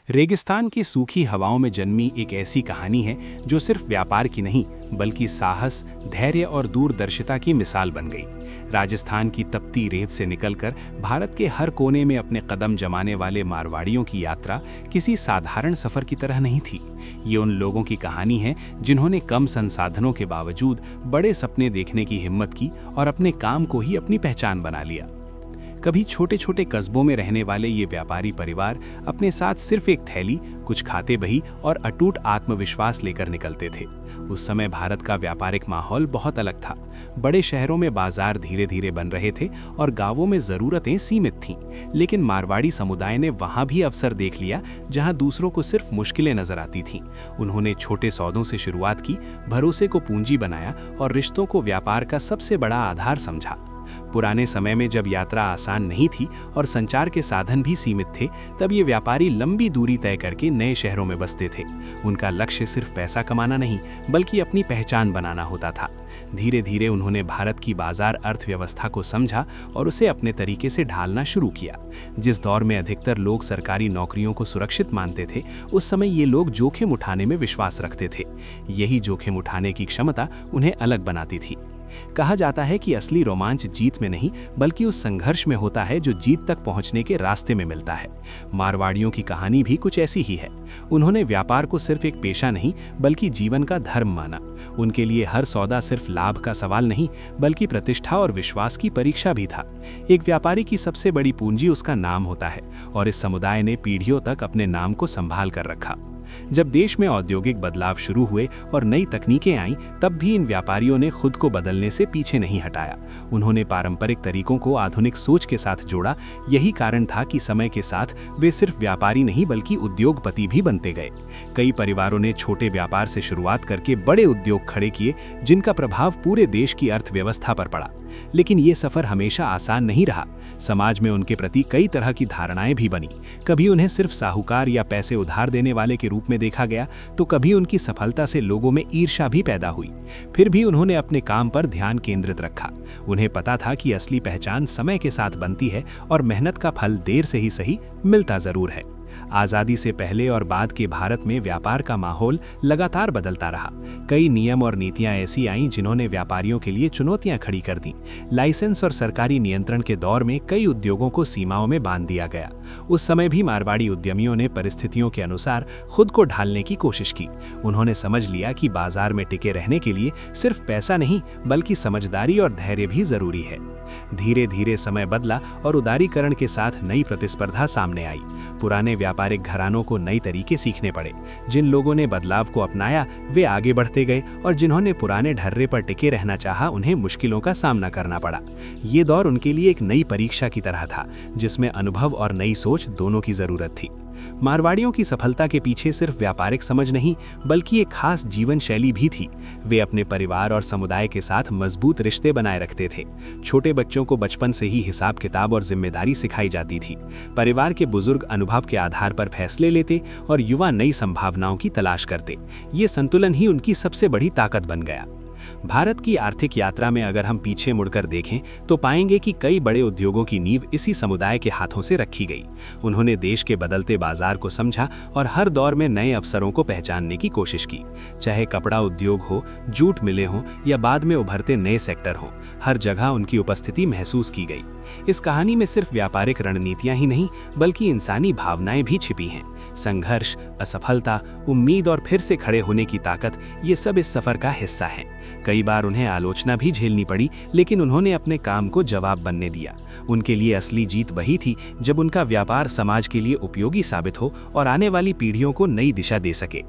रेगिस्तान की सूखी हवाओं में जन्मी एक ऐसी कहानी है जो सिर्फ व्यापार की नहीं बल्कि साहस, धैर्य और दूरदर्शिता की मिसाल बन गई। राजस्थान की तपती रेत से निकलकर भारत के हर कोने में अपने कदम जमाने वाले मारवाड़ियों की यात्रा किसी साधारण सफर की तरह नहीं थी। ये उन लोगों की कहानी है जिन्होंने कम संसाधनों के बावजूद बड़े सपने देखने की हिम्मत की और अपने काम को ही अपनी पहचान बना लिया। कभी छोटे छोटे कस्बों में रहने वाले ये व्यापारी परिवार अपने साथ सिर्फ एक थैली, कुछ खाते बही और अटूट आत्मविश्वास लेकर निकलते थे। उस समय भारत का व्यापारिक माहौल बहुत अलग था। बड़े शहरों में बाजार धीरे धीरे बन रहे थे और गांवों में जरूरतें सीमित थीं, लेकिन मारवाड़ी समुदाय ने वहां भी अवसर देख लिया जहां दूसरों को सिर्फ मुश्किलें नजर आती थीं। उन्होंने छोटे सौदों से शुरुआत की, भरोसे को पूंजी बनाया और रिश्तों को व्यापार का सबसे बड़ा आधार समझा। पुराने समय में जब यात्रा आसान नहीं थी और संचार के साधन भी सीमित थे, तब ये व्यापारी लंबी दूरी तय करके नए शहरों में बसते थे। उनका लक्ष्य सिर्फ पैसा कमाना नहीं बल्कि अपनी पहचान बनाना होता था। धीरे धीरे उन्होंने भारत की बाजार अर्थव्यवस्था को समझा और उसे अपने तरीके से ढालना शुरू किया। जिस दौर में अधिकतर लोग सरकारी नौकरियों को सुरक्षित मानते थे, उस समय ये लोग जोखिम उठाने में विश्वास रखते थे। यही जोखिम उठाने की क्षमता उन्हें अलग बनाती थी। कहा जाता है कि असली रोमांच जीत में नहीं बल्कि उस संघर्ष में होता है जो जीत तक पहुंचने के रास्ते में मिलता है। मारवाड़ियों की कहानी भी कुछ ऐसी ही है। उन्होंने व्यापार को सिर्फ एक पेशा नहीं बल्कि जीवन का धर्म माना। उनके लिए हर सौदा सिर्फ लाभ का सवाल नहीं बल्कि प्रतिष्ठा और विश्वास की परीक्षा भी था। एक व्यापारी की सबसे बड़ी पूंजी उसका नाम होता है और इस समुदाय ने पीढ़ियों तक अपने नाम को संभाल कर रखा। जब देश में औद्योगिक बदलाव शुरू हुए और नई तकनीकें आईं, तब भी इन व्यापारियों ने खुद को बदलने से पीछे नहीं हटाया। उन्होंने पारंपरिक तरीकों को आधुनिक सोच के साथ जोड़ा। यही कारण था कि समय के साथ वे सिर्फ व्यापारी नहीं बल्कि उद्योगपति भी बनते गए। कई परिवारों ने छोटे व्यापार से शुरुआत करके बड़े उद्योग खड़े किए, जिनका प्रभाव पूरे देश की अर्थव्यवस्था पर पड़ा। लेकिन ये सफर हमेशा आसान नहीं रहा। समाज में उनके प्रति कई तरह की धारणाएं भी बनी। कभी उन्हें सिर्फ साहूकार या पैसे उधार देने वाले के रूप में देखा गया, तो कभी उनकी सफलता से लोगों में ईर्ष्या भी पैदा हुई। फिर भी उन्होंने अपने काम पर ध्यान केंद्रित रखा। उन्हें पता था कि असली पहचान समय के साथ बनती है और मेहनत का फल देर से ही सही मिलता जरूर है। आज़ादी से पहले और बाद के भारत में व्यापार का माहौल लगातार बदलता रहा। कई नियम और नीतियां ऐसी आईं जिन्होंने व्यापारियों के लिए चुनौतियां खड़ी कर दी। लाइसेंस और सरकारी नियंत्रण के दौर में कई उद्योगों को सीमाओं में बांध दिया गया। उस समय भी मारवाड़ी उद्यमियों ने परिस्थितियों के अनुसार खुद को ढालने की कोशिश की। उन्होंने समझ लिया कि बाजार में टिके रहने के लिए सिर्फ पैसा नहीं बल्कि समझदारी और धैर्य भी जरूरी है। धीरे धीरे समय बदला और उदारीकरण के साथ नई प्रतिस्पर्धा सामने आई। पुराने व्यापारिक घरानों को नई तरीके सीखने पड़े। जिन लोगों ने बदलाव को अपनाया वे आगे बढ़ते गए और जिन्होंने पुराने ढर्रे पर टिके रहना चाहा उन्हें मुश्किलों का सामना करना पड़ा। ये दौर उनके लिए एक नई परीक्षा की तरह था, जिसमें अनुभव और नई सोच दोनों की जरूरत थी। मारवाड़ियों की सफलता के पीछे सिर्फ व्यापारिक समझ नहीं बल्कि एक खास जीवन शैली भी थी। वे अपने परिवार और समुदाय के साथ मजबूत रिश्ते बनाए रखते थे। छोटे बच्चों को बचपन से ही हिसाब किताब और जिम्मेदारी सिखाई जाती थी। परिवार के बुजुर्ग अनुभव के आधार पर फैसले लेते और युवा नई संभावनाओं की तलाश करते। ये संतुलन ही उनकी सबसे बड़ी ताकत बन गया। भारत की आर्थिक यात्रा में अगर हम पीछे मुड़कर देखें तो पाएंगे कि कई बड़े उद्योगों की नींव इसी समुदाय के हाथों से रखी गई। उन्होंने देश के बदलते बाजार को समझा और हर दौर में नए अवसरों को पहचानने की कोशिश की। चाहे कपड़ा उद्योग हो, जूट मिलें हों या बाद में उभरते नए सेक्टर हों, हर जगह उनकी उपस्थिति महसूस की गई। इस कहानी में सिर्फ व्यापारिक रणनीतियां ही नहीं बल्कि इंसानी भावनाएं भी छिपी हैं। संघर्ष, असफलता, उम्मीद और फिर से खड़े होने की ताकत, ये सब इस सफर का हिस्सा हैं। कई बार उन्हें आलोचना भी झेलनी पड़ी, लेकिन उन्होंने अपने काम को जवाब बनने दिया। उनके लिए असली जीत वही थी जब उनका व्यापार समाज के लिए उपयोगी साबित हो और आने वाली पीढ़ियों को नई दिशा दे सके।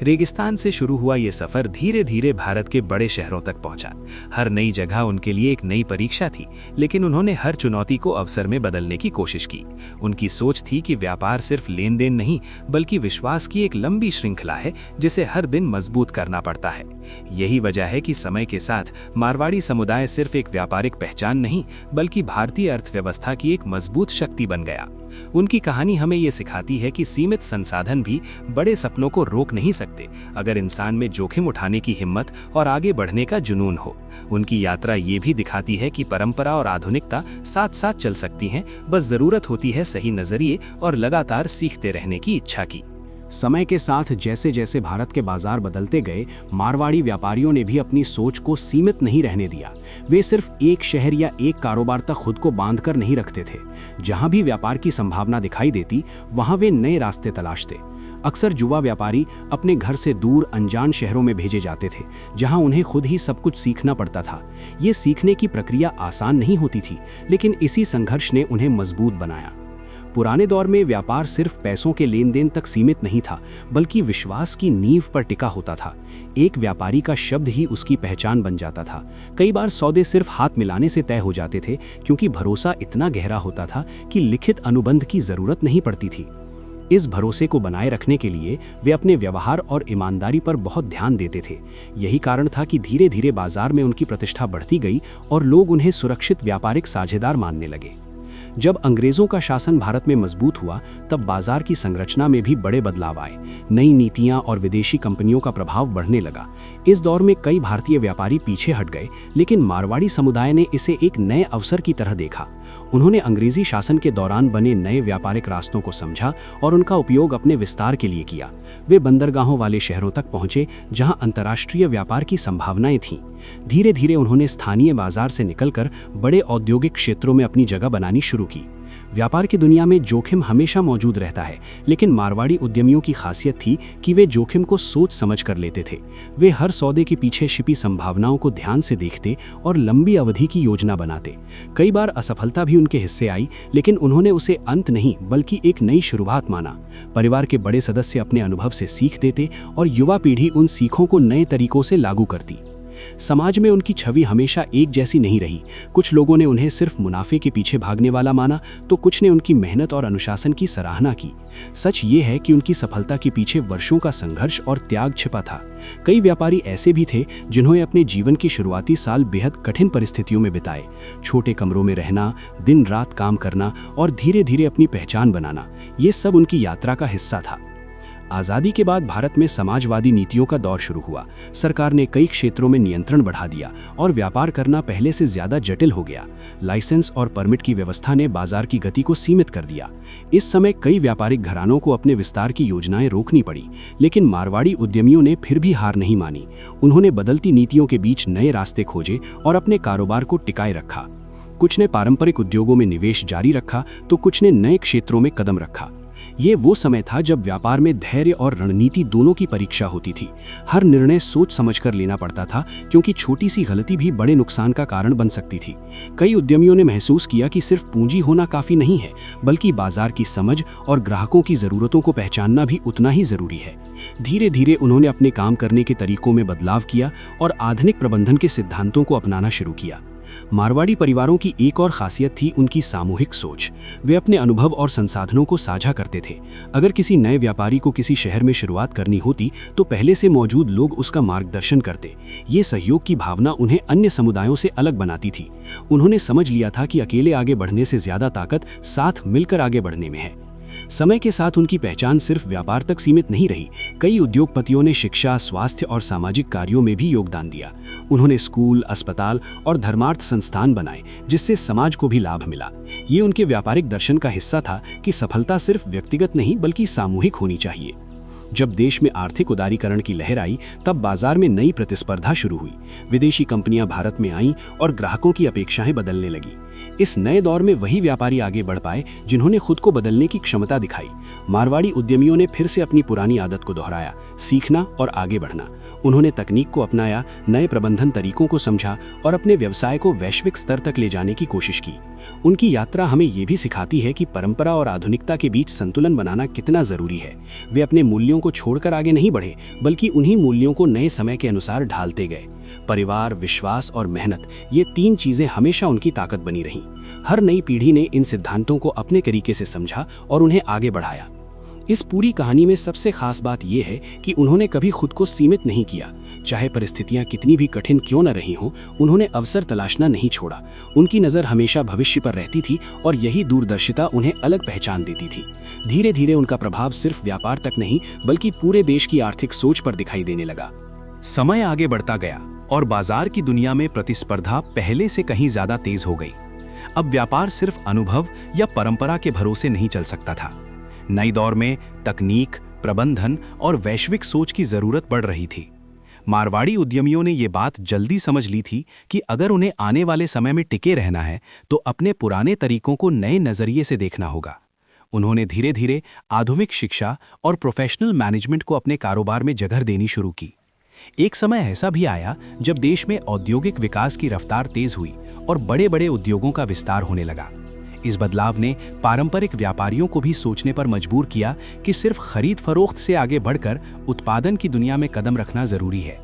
रेगिस्तान से शुरू हुआ ये सफर धीरे धीरे भारत के बड़े शहरों तक पहुंचा। हर नई जगह उनके लिए एक नई परीक्षा थी, लेकिन उन्होंने हर चुनौती को अवसर में बदलने की कोशिश की। उनकी सोच थी कि व्यापार सिर्फ लेन देन नहीं बल्कि विश्वास की एक लंबी श्रृंखला है जिसे हर दिन मजबूत करना पड़ता है। यही वजह है कि समय के साथ मारवाड़ी समुदाय सिर्फ एक व्यापारिक पहचान नहीं बल्कि भारतीय अर्थव्यवस्था की एक मजबूत शक्ति बन गया। उनकी कहानी हमें ये सिखाती है कि सीमित संसाधन भी बड़े सपनों को रोक नहीं सकते, अगर इंसान में जोखिम उठाने की हिम्मत और आगे बढ़ने का जुनून हो। उनकी यात्रा ये भी दिखाती है कि परंपरा और आधुनिकता साथ साथ चल सकती हैं, बस जरूरत होती है सही नजरिए और लगातार सीखते रहने की इच्छा की। समय के साथ जैसे जैसे भारत के बाजार बदलते गए, मारवाड़ी व्यापारियों ने भी अपनी सोच को सीमित नहीं रहने दिया। वे सिर्फ एक शहर या एक कारोबार तक खुद को बांधकर नहीं रखते थे। जहां भी व्यापार की संभावना दिखाई देती, वहां वे नए रास्ते तलाशते। अक्सर युवा व्यापारी अपने घर से दूर अनजान शहरों में भेजे जाते थे, जहां उन्हें खुद ही सब कुछ सीखना पड़ता था। ये सीखने की प्रक्रिया आसान नहीं होती थी, लेकिन इसी संघर्ष ने उन्हें मजबूत बनाया। पुराने दौर में व्यापार सिर्फ पैसों के लेन देन तक सीमित नहीं था, बल्कि विश्वास की नींव पर टिका होता था। एक व्यापारी का शब्द ही उसकी पहचान बन जाता था। कई बार सौदे सिर्फ हाथ मिलाने से तय हो जाते थे, क्योंकि भरोसा इतना गहरा होता था कि लिखित अनुबंध की जरूरत नहीं पड़ती थी। इस भरोसे को बनाए रखने के लिए वे अपने व्यवहार और ईमानदारी पर बहुत ध्यान देते थे। यही कारण था कि धीरे धीरे बाजार में उनकी प्रतिष्ठा बढ़ती गई और लोग उन्हें सुरक्षित व्यापारिक साझेदार मानने लगे। जब अंग्रेजों का शासन भारत में मजबूत हुआ, तब बाजार की संरचना में भी बड़े बदलाव आए। नई नीतियां और विदेशी कंपनियों का प्रभाव बढ़ने लगा। इस दौर में कई भारतीय व्यापारी पीछे हट गए, लेकिन मारवाड़ी समुदाय ने इसे एक नए अवसर की तरह देखा। उन्होंने अंग्रेजी शासन के दौरान बने नए व्यापारिक रास्तों को समझा और उनका उपयोग अपने विस्तार के लिए किया। वे बंदरगाहों वाले शहरों तक पहुंचे, जहां अंतर्राष्ट्रीय व्यापार की संभावनाएं थीं। धीरे धीरे उन्होंने स्थानीय बाजार से निकलकर बड़े औद्योगिक क्षेत्रों में अपनी जगह बनानी शुरू की। व्यापार की दुनिया में जोखिम हमेशा मौजूद रहता है, लेकिन मारवाड़ी उद्यमियों की खासियत थी कि वे जोखिम को सोच समझ कर लेते थे। वे हर सौदे के पीछे छिपी संभावनाओं को ध्यान से देखते और लंबी अवधि की योजना बनाते। कई बार असफलता भी उनके हिस्से आई, लेकिन उन्होंने उसे अंत नहीं बल्कि एक नई शुरुआत माना। परिवार के बड़े सदस्य अपने अनुभव से सीख देते और युवा पीढ़ी उन सीखों को नए तरीकों से लागू करती। समाज में उनकी छवि हमेशा एक जैसी नहीं रही। कुछ लोगों ने उन्हें सिर्फ मुनाफे के पीछे भागने वाला माना, तो कुछ ने उनकी मेहनत और अनुशासन की सराहना की। सच ये है कि उनकी सफलता के पीछे वर्षों का संघर्ष और त्याग छिपा था। कई व्यापारी ऐसे भी थे जिन्होंने अपने जीवन की शुरुआती साल बेहद कठिन परिस्थितियों में बिताए। छोटे कमरों में रहना, दिन रात काम करना और धीरे धीरे अपनी पहचान बनाना, ये सब उनकी यात्रा का हिस्सा था। आज़ादी के बाद भारत में समाजवादी नीतियों का दौर शुरू हुआ। सरकार ने कई क्षेत्रों में नियंत्रण बढ़ा दिया और व्यापार करना पहले से ज्यादा जटिल हो गया। लाइसेंस और परमिट की व्यवस्था ने बाजार की गति को सीमित कर दिया। इस समय कई व्यापारिक घरानों को अपने विस्तार की योजनाएं रोकनी पड़ी, लेकिन मारवाड़ी उद्यमियों ने फिर भी हार नहीं मानी। उन्होंने बदलती नीतियों के बीच नए रास्ते खोजे और अपने कारोबार को टिकाए रखा। कुछ ने पारंपरिक उद्योगों में निवेश जारी रखा, तो कुछ ने नए क्षेत्रों में कदम रखा। ये वो समय था जब व्यापार में धैर्य और रणनीति दोनों की परीक्षा होती थी। हर निर्णय सोच समझकर लेना पड़ता था, क्योंकि छोटी सी गलती भी बड़े नुकसान का कारण बन सकती थी। कई उद्यमियों ने महसूस किया कि सिर्फ पूंजी होना काफी नहीं है, बल्कि बाजार की समझ और ग्राहकों की जरूरतों को पहचानना भी उतना ही जरूरी है। धीरे धीरे उन्होंने अपने काम करने के तरीकों में बदलाव किया और आधुनिक प्रबंधन के सिद्धांतों को अपनाना शुरू किया। मारवाड़ी परिवारों की एक और खासियत थी उनकी सामूहिक सोच। वे अपने अनुभव और संसाधनों को साझा करते थे। अगर किसी नए व्यापारी को किसी शहर में शुरुआत करनी होती, तो पहले से मौजूद लोग उसका मार्गदर्शन करते। ये सहयोग की भावना उन्हें अन्य समुदायों से अलग बनाती थी। उन्होंने समझ लिया था कि अकेले आगे बढ़ने से ज्यादा ताकत साथ मिलकर आगे बढ़ने में है। समय के साथ उनकी पहचान सिर्फ व्यापार तक सीमित नहीं रही। कई उद्योगपतियों ने शिक्षा, स्वास्थ्य और सामाजिक कार्यों में भी योगदान दिया। उन्होंने स्कूल, अस्पताल और धर्मार्थ संस्थान बनाए, जिससे समाज को भी लाभ मिला। ये उनके व्यापारिक दर्शन का हिस्सा था कि सफलता सिर्फ व्यक्तिगत नहीं बल्कि सामूहिक होनी चाहिए। जब देश में आर्थिक उदारीकरण की लहर आई, तब बाजार में नई प्रतिस्पर्धा शुरू हुई। विदेशी कंपनियां भारत में आईं और ग्राहकों की अपेक्षाएं बदलने लगी। इस नए दौर में वही व्यापारी आगे बढ़ पाए जिन्होंने खुद को बदलने की क्षमता दिखाई। मारवाड़ी उद्यमियों ने फिर से अपनी पुरानी आदत को दोहराया, सीखना और आगे बढ़ना। उन्होंने तकनीक को अपनाया, नए प्रबंधन तरीकों को समझा और अपने व्यवसाय को वैश्विक स्तर तक ले जाने की कोशिश की। उनकी यात्रा हमें ये भी सिखाती है कि परंपरा और आधुनिकता के बीच संतुलन बनाना कितना जरूरी है। वे अपने मूल्यों को छोड़कर आगे नहीं बढ़े, बल्कि उन्हीं मूल्यों को नए समय के अनुसार ढालते गए। परिवार, विश्वास और मेहनत, ये तीन चीजें हमेशा उनकी ताकत बनी रहीं। हर नई पीढ़ी ने इन सिद्धांतों को अपने तरीके से समझा और उन्हें आगे बढ़ाया। इस पूरी कहानी में सबसे खास बात यह है कि उन्होंने कभी खुद को सीमित नहीं किया। चाहे परिस्थितियां कितनी भी कठिन क्यों न रही हों, उन्होंने अवसर तलाशना नहीं छोड़ा। उनकी नज़र हमेशा भविष्य पर रहती थी और यही दूरदर्शिता उन्हें अलग पहचान देती थी। धीरे धीरे उनका प्रभाव सिर्फ व्यापार तक नहीं बल्कि पूरे देश की आर्थिक सोच पर दिखाई देने लगा। समय आगे बढ़ता गया और बाजार की दुनिया में प्रतिस्पर्धा पहले से कहीं ज्यादा तेज हो गई। अब व्यापार सिर्फ अनुभव या परंपरा के भरोसे नहीं चल सकता था। नए दौर में तकनीक, प्रबंधन और वैश्विक सोच की जरूरत बढ़ रही थी। मारवाड़ी उद्यमियों ने ये बात जल्दी समझ ली थी कि अगर उन्हें आने वाले समय में टिके रहना है तो अपने पुराने तरीकों को नए नजरिए से देखना होगा। उन्होंने धीरे धीरे आधुनिक शिक्षा और प्रोफेशनल मैनेजमेंट को अपने कारोबार में जगह देनी शुरू की। एक समय ऐसा भी आया जब देश में औद्योगिक विकास की रफ्तार तेज हुई और बड़े बड़े उद्योगों का विस्तार होने लगा। इस बदलाव ने पारंपरिक व्यापारियों को भी सोचने पर मजबूर किया कि सिर्फ खरीद फरोख्त से आगे बढ़कर उत्पादन की दुनिया में कदम रखना जरूरी है।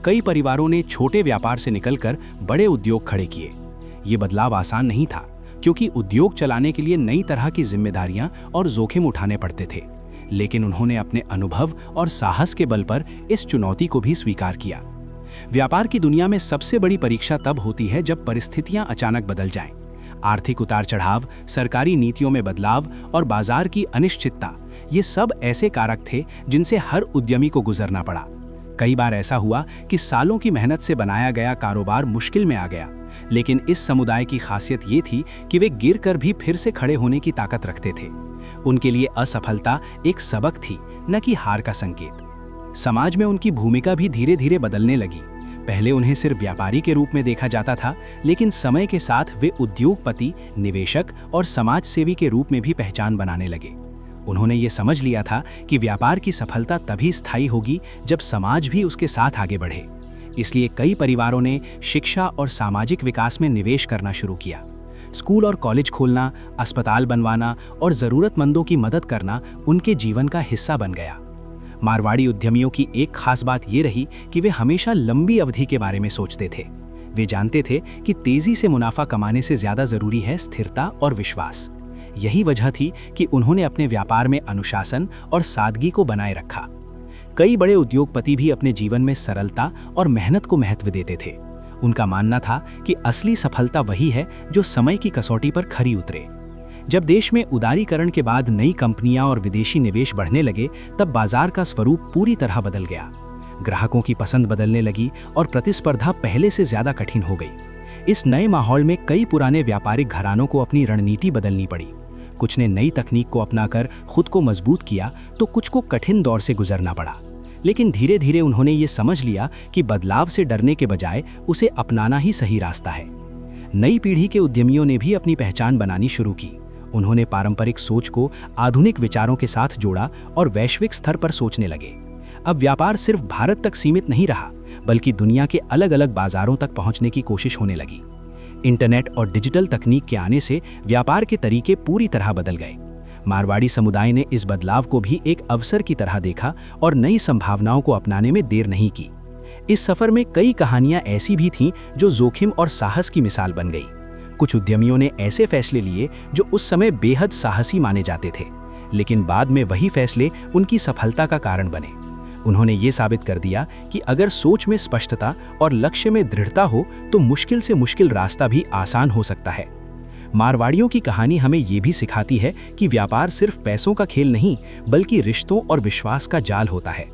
कई परिवारों ने छोटे व्यापार से निकलकर बड़े उद्योग खड़े किए। ये बदलाव आसान नहीं था, क्योंकि उद्योग चलाने के लिए नई तरह की जिम्मेदारियां और जोखिम उठाने पड़ते थे। लेकिन उन्होंने अपने अनुभव और साहस के बल पर इस चुनौती को भी स्वीकार किया। व्यापार की दुनिया में सबसे बड़ी परीक्षा तब होती है जब परिस्थितियां अचानक बदल जाएं। आर्थिक उतार चढ़ाव, सरकारी नीतियों में बदलाव और बाजार की अनिश्चितता, ये सब ऐसे कारक थे जिनसे हर उद्यमी को गुजरना पड़ा। कई बार ऐसा हुआ कि सालों की मेहनत से बनाया गया कारोबार मुश्किल में आ गया, लेकिन इस समुदाय की खासियत ये थी कि वे गिरकर भी फिर से खड़े होने की ताकत रखते थे। उनके लिए असफलता एक सबक थी, न कि हार का संकेत। समाज में उनकी भूमिका भी धीरे धीरे बदलने लगी। पहले उन्हें सिर्फ व्यापारी के रूप में देखा जाता था, लेकिन समय के साथ वे उद्योगपति, निवेशक और समाज सेवी के रूप में भी पहचान बनाने लगे। उन्होंने ये समझ लिया था कि व्यापार की सफलता तभी स्थायी होगी जब समाज भी उसके साथ आगे बढ़े। इसलिए कई परिवारों ने शिक्षा और सामाजिक विकास में निवेश करना शुरू किया। स्कूल और कॉलेज खोलना, अस्पताल बनवाना और ज़रूरतमंदों की मदद करना उनके जीवन का हिस्सा बन गया। मारवाड़ी उद्यमियों की एक खास बात ये रही कि वे हमेशा लंबी अवधि के बारे में सोचते थे। वे जानते थे कि तेजी से मुनाफा कमाने से ज्यादा जरूरी है स्थिरता और विश्वास। यही वजह थी कि उन्होंने अपने व्यापार में अनुशासन और सादगी को बनाए रखा। कई बड़े उद्योगपति भी अपने जीवन में सरलता और मेहनत को महत्व देते थे। उनका मानना था कि असली सफलता वही है जो समय की कसौटी पर खरी उतरे। जब देश में उदारीकरण के बाद नई कंपनियां और विदेशी निवेश बढ़ने लगे, तब बाजार का स्वरूप पूरी तरह बदल गया। ग्राहकों की पसंद बदलने लगी और प्रतिस्पर्धा पहले से ज्यादा कठिन हो गई। इस नए माहौल में कई पुराने व्यापारिक घरानों को अपनी रणनीति बदलनी पड़ी। कुछ ने नई तकनीक को अपनाकर खुद को मजबूत किया, तो कुछ को कठिन दौर से गुजरना पड़ा। लेकिन धीरे धीरे उन्होंने ये समझ लिया कि बदलाव से डरने के बजाय उसे अपनाना ही सही रास्ता है। नई पीढ़ी के उद्यमियों ने भी अपनी पहचान बनानी शुरू की। उन्होंने पारंपरिक सोच को आधुनिक विचारों के साथ जोड़ा और वैश्विक स्तर पर सोचने लगे। अब व्यापार सिर्फ भारत तक सीमित नहीं रहा, बल्कि दुनिया के अलग अलग बाजारों तक पहुंचने की कोशिश होने लगी। इंटरनेट और डिजिटल तकनीक के आने से व्यापार के तरीके पूरी तरह बदल गए। मारवाड़ी समुदाय ने इस बदलाव को भी एक अवसर की तरह देखा और नई संभावनाओं को अपनाने में देर नहीं की। इस सफर में कई कहानियां ऐसी भी थीं जो जोखिम और साहस की मिसाल बन गई। कुछ उद्यमियों ने ऐसे फैसले लिए जो उस समय बेहद साहसी माने जाते थे, लेकिन बाद में वही फैसले उनकी सफलता का कारण बने। उन्होंने ये साबित कर दिया कि अगर सोच में स्पष्टता और लक्ष्य में दृढ़ता हो तो मुश्किल से मुश्किल रास्ता भी आसान हो सकता है। मारवाड़ियों की कहानी हमें ये भी सिखाती है कि व्यापार सिर्फ पैसों का खेल नहीं, बल्कि रिश्तों और विश्वास का जाल होता है।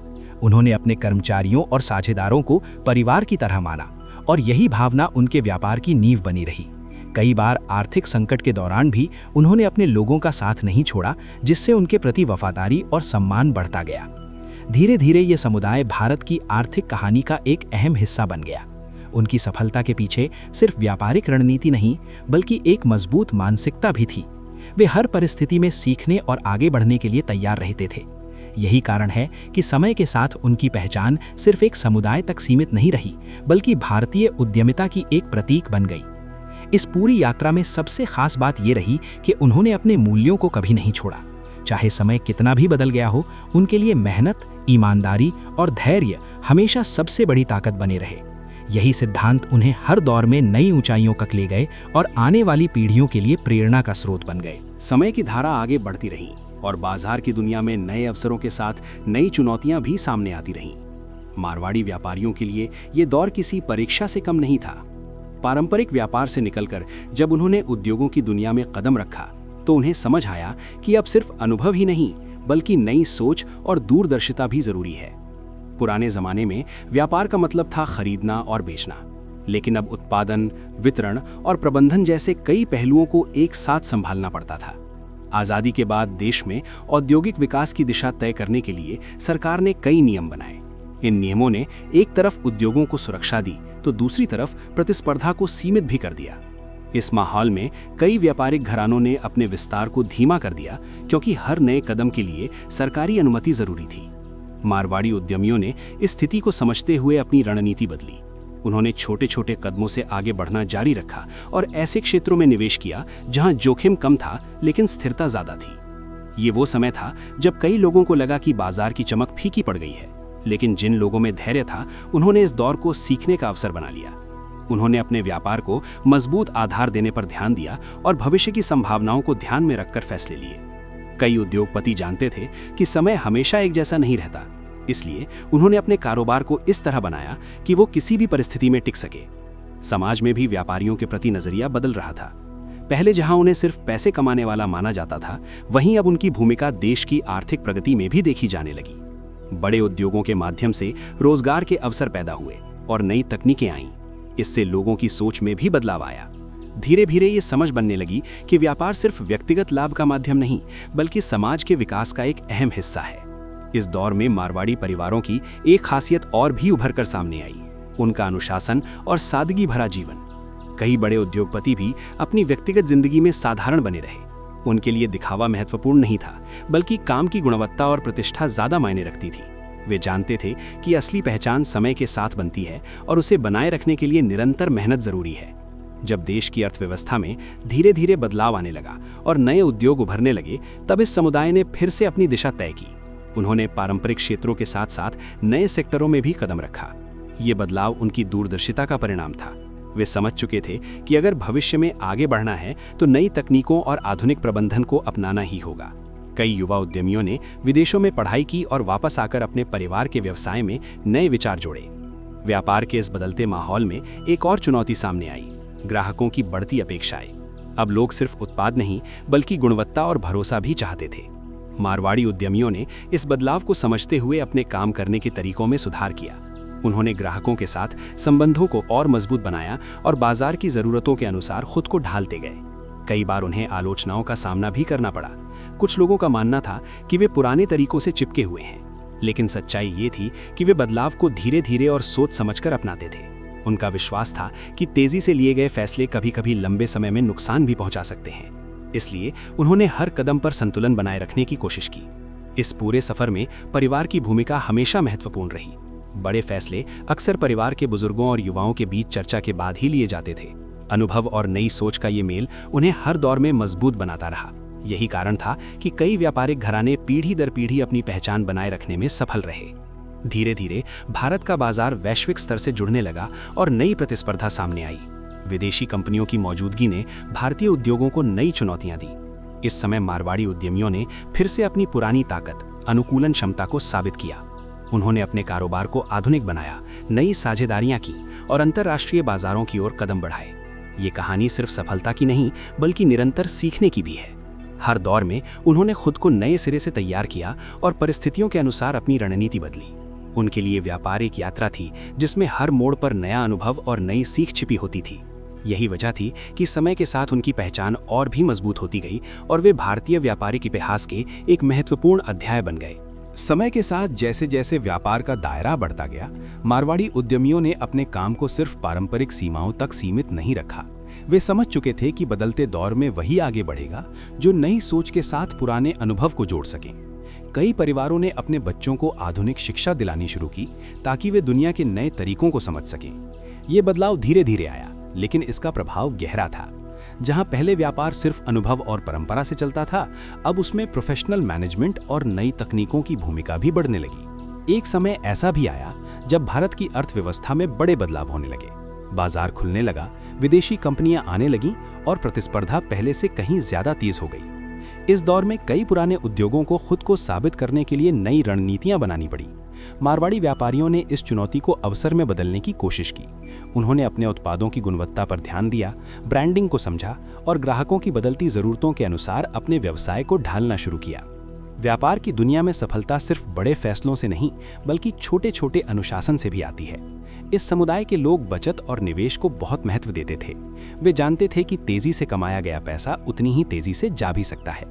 उन्होंने अपने कर्मचारियों और साझेदारों को परिवार की तरह माना और यही भावना उनके व्यापार की नींव बनी रही। कई बार आर्थिक संकट के दौरान भी उन्होंने अपने लोगों का साथ नहीं छोड़ा, जिससे उनके प्रति वफादारी और सम्मान बढ़ता गया। धीरे धीरे ये समुदाय भारत की आर्थिक कहानी का एक अहम हिस्सा बन गया। उनकी सफलता के पीछे सिर्फ व्यापारिक रणनीति नहीं, बल्कि एक मजबूत मानसिकता भी थी। वे हर परिस्थिति में सीखने और आगे बढ़ने के लिए तैयार रहते थे। यही कारण है कि समय के साथ उनकी पहचान सिर्फ एक समुदाय तक सीमित नहीं रही, बल्कि भारतीय उद्यमिता की एक प्रतीक बन गई। इस पूरी यात्रा में सबसे खास बात ये रही कि उन्होंने अपने मूल्यों को कभी नहीं छोड़ा। चाहे समय कितना भी बदल गया हो, उनके लिए मेहनत, ईमानदारी और धैर्य हमेशा सबसे बड़ी ताकत बने रहे। यही सिद्धांत उन्हें हर दौर में नई ऊंचाइयों तक ले गए और आने वाली पीढ़ियों के लिए प्रेरणा का स्रोत बन गए। समय की धारा आगे बढ़ती रही। और बाजार की दुनिया में नए अवसरों के साथ नई चुनौतियां भी सामने आती रहीं। मारवाड़ी व्यापारियों के लिए ये दौर किसी परीक्षा से कम नहीं था। पारंपरिक व्यापार से निकलकर जब उन्होंने उद्योगों की दुनिया में कदम रखा तो उन्हें समझ आया कि अब सिर्फ अनुभव ही नहीं बल्कि नई सोच और दूरदर्शिता भी जरूरी है। पुराने जमाने में व्यापार का मतलब था खरीदना और बेचना, लेकिन अब उत्पादन, वितरण और प्रबंधन जैसे कई पहलुओं को एक साथ संभालना पड़ता था। आजादी के बाद देश में औद्योगिक विकास की दिशा तय करने के लिए सरकार ने कई नियम बनाए। इन नियमों ने एक तरफ उद्योगों को सुरक्षा दी तो दूसरी तरफ प्रतिस्पर्धा को सीमित भी कर दिया। इस माहौल में कई व्यापारिक घरानों ने अपने विस्तार को धीमा कर दिया, क्योंकि हर नए कदम के लिए सरकारी अनुमति जरूरी थी। मारवाड़ी उद्यमियों ने इस स्थिति को समझते हुए अपनी रणनीति बदली। उन्होंने छोटे छोटे कदमों से आगे बढ़ना जारी रखा और ऐसे क्षेत्रों में निवेश किया जहां जोखिम कम था लेकिन स्थिरता ज्यादा थी। ये वो समय था जब कई लोगों को लगा कि बाजार की चमक फीकी पड़ गई है, लेकिन जिन लोगों में धैर्य था उन्होंने इस दौर को सीखने का अवसर बना लिया। उन्होंने अपने व्यापार को मजबूत आधार देने पर ध्यान दिया और भविष्य की संभावनाओं को ध्यान में रखकर फैसले लिए। कई उद्योगपति जानते थे कि समय हमेशा एक जैसा नहीं रहता, इसलिए उन्होंने अपने कारोबार को इस तरह बनाया कि वो किसी भी परिस्थिति में टिक सके। समाज में भी व्यापारियों के प्रति नजरिया बदल रहा था। पहले जहां उन्हें सिर्फ पैसे कमाने वाला माना जाता था, वहीं अब उनकी भूमिका देश की आर्थिक प्रगति में भी देखी जाने लगी। बड़े उद्योगों के माध्यम से रोजगार के अवसर पैदा हुए और नई तकनीकें आईं। इससे लोगों की सोच में भी बदलाव आया। धीरे धीरे ये समझ बनने लगी कि व्यापार सिर्फ व्यक्तिगत लाभ का माध्यम नहीं बल्कि समाज के विकास का एक अहम हिस्सा है। इस दौर में मारवाड़ी परिवारों की एक खासियत और भी उभर कर सामने आई, उनका अनुशासन और सादगी भरा जीवन। कई बड़े उद्योगपति भी अपनी व्यक्तिगत जिंदगी में साधारण बने रहे। उनके लिए दिखावा महत्वपूर्ण नहीं था, बल्कि काम की गुणवत्ता और प्रतिष्ठा ज्यादा मायने रखती थी। वे जानते थे कि असली पहचान समय के साथ बनती है और उसे बनाए रखने के लिए निरंतर मेहनत जरूरी है। जब देश की अर्थव्यवस्था में धीरे धीरे बदलाव आने लगा और नए उद्योग उभरने लगे, तब इस समुदाय ने फिर से अपनी दिशा तय की। उन्होंने पारंपरिक क्षेत्रों के साथ साथ नए सेक्टरों में भी कदम रखा। ये बदलाव उनकी दूरदर्शिता का परिणाम था। वे समझ चुके थे कि अगर भविष्य में आगे बढ़ना है तो नई तकनीकों और आधुनिक प्रबंधन को अपनाना ही होगा। कई युवा उद्यमियों ने विदेशों में पढ़ाई की और वापस आकर अपने परिवार के व्यवसाय में नए विचार जोड़े। व्यापार के इस बदलते माहौल में एक और चुनौती सामने आई, ग्राहकों की बढ़ती अपेक्षाएं। अब लोग सिर्फ उत्पाद नहीं बल्कि गुणवत्ता और भरोसा भी चाहते थे। मारवाड़ी उद्यमियों ने इस बदलाव को समझते हुए अपने काम करने के तरीकों में सुधार किया। उन्होंने ग्राहकों के साथ संबंधों को और मजबूत बनाया और बाजार की जरूरतों के अनुसार खुद को ढालते गए। कई बार उन्हें आलोचनाओं का सामना भी करना पड़ा। कुछ लोगों का मानना था कि वे पुराने तरीकों से चिपके हुए हैं, लेकिन सच्चाई ये थी कि वे बदलाव को धीरे धीरे और सोच समझकर अपनाते थे। उनका विश्वास था कि तेजी से लिए गए फैसले कभी कभी लंबे समय में नुकसान भी पहुंचा सकते हैं। इसलिए उन्होंने हर कदम पर संतुलन बनाए रखने की कोशिश की। इस पूरे सफर में परिवार की भूमिका हमेशा महत्वपूर्ण रही। बड़े फैसले अक्सर परिवार के बुजुर्गों और युवाओं के बीच चर्चा के बाद ही लिए जाते थे। अनुभव और नई सोच का ये मेल उन्हें हर दौर में मजबूत बनाता रहा। यही कारण था कि कई व्यापारिक घराने पीढ़ी दर पीढ़ी अपनी पहचान बनाए रखने में सफल रहे। धीरे धीरे भारत का बाजार वैश्विक स्तर से जुड़ने लगा और नई प्रतिस्पर्धा सामने आई। विदेशी कंपनियों की मौजूदगी ने भारतीय उद्योगों को नई चुनौतियां दी। इस समय मारवाड़ी उद्यमियों ने फिर से अपनी पुरानी ताकत, अनुकूलन क्षमता को साबित किया। उन्होंने अपने कारोबार को आधुनिक बनाया, नई साझेदारियां की और अंतर्राष्ट्रीय बाजारों की ओर कदम बढ़ाए। ये कहानी सिर्फ सफलता की नहीं बल्कि निरंतर सीखने की भी है। हर दौर में उन्होंने खुद को नए सिरे से तैयार किया और परिस्थितियों के अनुसार अपनी रणनीति बदली। उनके लिए व्यापार एक यात्रा थी जिसमें हर मोड़ पर नया अनुभव और नई सीख छिपी होती थी। यही वजह थी कि समय के साथ उनकी पहचान और भी मजबूत होती गई और वे भारतीय व्यापारिक इतिहास के एक महत्वपूर्ण अध्याय बन गए। समय के साथ जैसे जैसे व्यापार का दायरा बढ़ता गया, मारवाड़ी उद्यमियों ने अपने काम को सिर्फ पारंपरिक सीमाओं तक सीमित नहीं रखा। वे समझ चुके थे कि बदलते दौर में वही आगे बढ़ेगा जो नई सोच के साथ पुराने अनुभव को जोड़ सकें। कई परिवारों ने अपने बच्चों को आधुनिक शिक्षा दिलानी शुरू की ताकि वे दुनिया के नए तरीकों को समझ सकें। ये बदलाव धीरे धीरे आया, लेकिन इसका प्रभाव गहरा था। जहां पहले व्यापार सिर्फ अनुभव और परंपरा से चलता था, अब उसमें प्रोफेशनल मैनेजमेंट और नई तकनीकों की भूमिका भी बढ़ने लगी। एक समय ऐसा भी आया जब भारत की अर्थव्यवस्था में बड़े बदलाव होने लगे। बाजार खुलने लगा, विदेशी कंपनियां आने लगीं और प्रतिस्पर्धा पहले से कहीं ज्यादा तेज हो गई। इस दौर में कई पुराने उद्योगों को खुद को साबित करने के लिए नई रणनीतियां बनानी पड़ी। मारवाड़ी व्यापारियों ने इस चुनौती को अवसर में बदलने की कोशिश की। उन्होंने अपने उत्पादों की गुणवत्ता पर ध्यान दिया, ब्रांडिंग को समझा और ग्राहकों की बदलती ज़रूरतों के अनुसार अपने व्यवसाय को ढालना शुरू किया। व्यापार की दुनिया में सफलता सिर्फ बड़े फैसलों से नहीं, बल्कि छोटे छोटे अनुशासन से भी आती है। इस समुदाय के लोग बचत और निवेश को बहुत महत्व देते थे। वे जानते थे कि तेजी से कमाया गया पैसा उतनी ही तेजी से जा भी सकता है,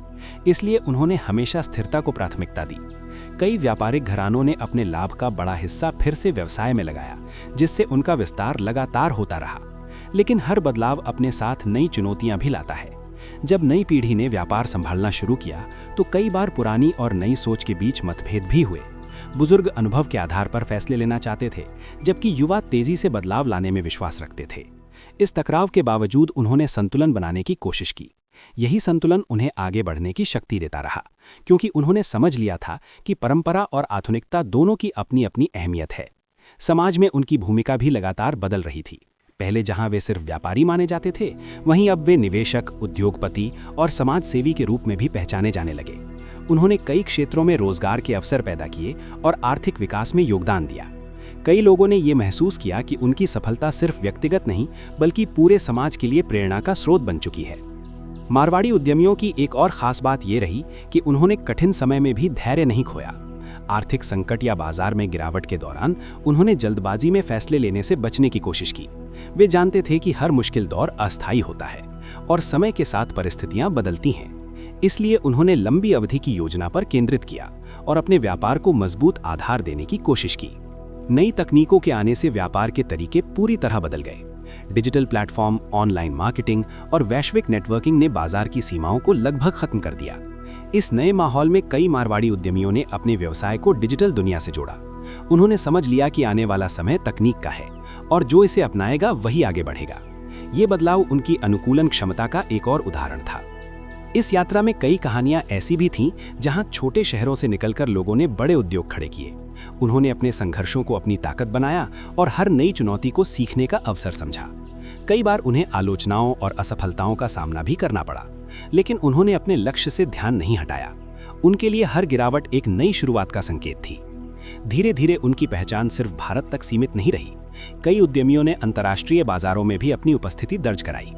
इसलिए उन्होंने हमेशा स्थिरता को प्राथमिकता दी। कई व्यापारिक घरानों ने अपने लाभ का बड़ा हिस्सा फिर से व्यवसाय में लगाया, जिससे उनका विस्तार लगातार होता रहा। लेकिन हर बदलाव अपने साथ नई चुनौतियां भी लाता है। जब नई पीढ़ी ने व्यापार संभालना शुरू किया तो कई बार पुरानी और नई सोच के बीच मतभेद भी हुए। बुजुर्ग अनुभव के आधार पर फैसले लेना चाहते थे, जबकि युवा तेजी से बदलाव लाने में विश्वास रखते थे। इस टकराव के बावजूद उन्होंने संतुलन बनाने की कोशिश की। यही संतुलन उन्हें आगे बढ़ने की शक्ति देता रहा, क्योंकि उन्होंने समझ लिया था कि परंपरा और आधुनिकता दोनों की अपनी अपनी अहमियत है। समाज में उनकी भूमिका भी लगातार बदल रही थी। पहले जहां वे सिर्फ व्यापारी माने जाते थे, वहीं अब वे निवेशक, उद्योगपति और समाज सेवी के रूप में भी पहचाने जाने लगे। उन्होंने कई क्षेत्रों में रोजगार के अवसर पैदा किए और आर्थिक विकास में योगदान दिया। कई लोगों ने ये महसूस किया कि उनकी सफलता सिर्फ व्यक्तिगत नहीं, बल्कि पूरे समाज के लिए प्रेरणा का स्रोत बन चुकी है। मारवाड़ी उद्यमियों की एक और खास बात ये रही कि उन्होंने कठिन समय में भी धैर्य नहीं खोया। आर्थिक संकट या बाजार में गिरावट के दौरान उन्होंने जल्दबाजी में फैसले लेने से बचने की कोशिश की। वे जानते थे कि हर मुश्किल दौर अस्थायी होता है और समय के साथ परिस्थितियां बदलती हैं। इसलिए उन्होंने लंबी अवधि की योजना पर केंद्रित किया और अपने व्यापार को मजबूत आधार देने की कोशिश की। नई तकनीकों के आने से व्यापार के तरीके पूरी तरह बदल गए। डिजिटल प्लेटफॉर्म, ऑनलाइन मार्केटिंग और वैश्विक नेटवर्किंग ने बाजार की सीमाओं को लगभग खत्म कर दिया। इस नए माहौल में कई मारवाड़ी उद्यमियों ने अपने व्यवसाय को डिजिटल दुनिया से जोड़ा। उन्होंने समझ लिया कि आने वाला समय तकनीक का है और जो इसे अपनाएगा वही आगे बढ़ेगा। ये बदलाव उनकी अनुकूलन क्षमता का एक और उदाहरण था। इस यात्रा में कई कहानियां ऐसी भी थीं जहां छोटे शहरों से निकलकर लोगों ने बड़े उद्योग खड़े किए। उन्होंने अपने संघर्षों को अपनी ताकत बनाया और हर नई चुनौती को सीखने का अवसर समझा। कई बार उन्हें आलोचनाओं और असफलताओं का सामना भी करना पड़ा, लेकिन उन्होंने अपने लक्ष्य से ध्यान नहीं हटाया। उनके लिए हर गिरावट एक नई शुरुआत का संकेत थी। धीरे धीरे उनकी पहचान सिर्फ भारत तक सीमित नहीं रही। कई उद्यमियों ने अंतर्राष्ट्रीय बाजारों में भी अपनी उपस्थिति दर्ज कराई।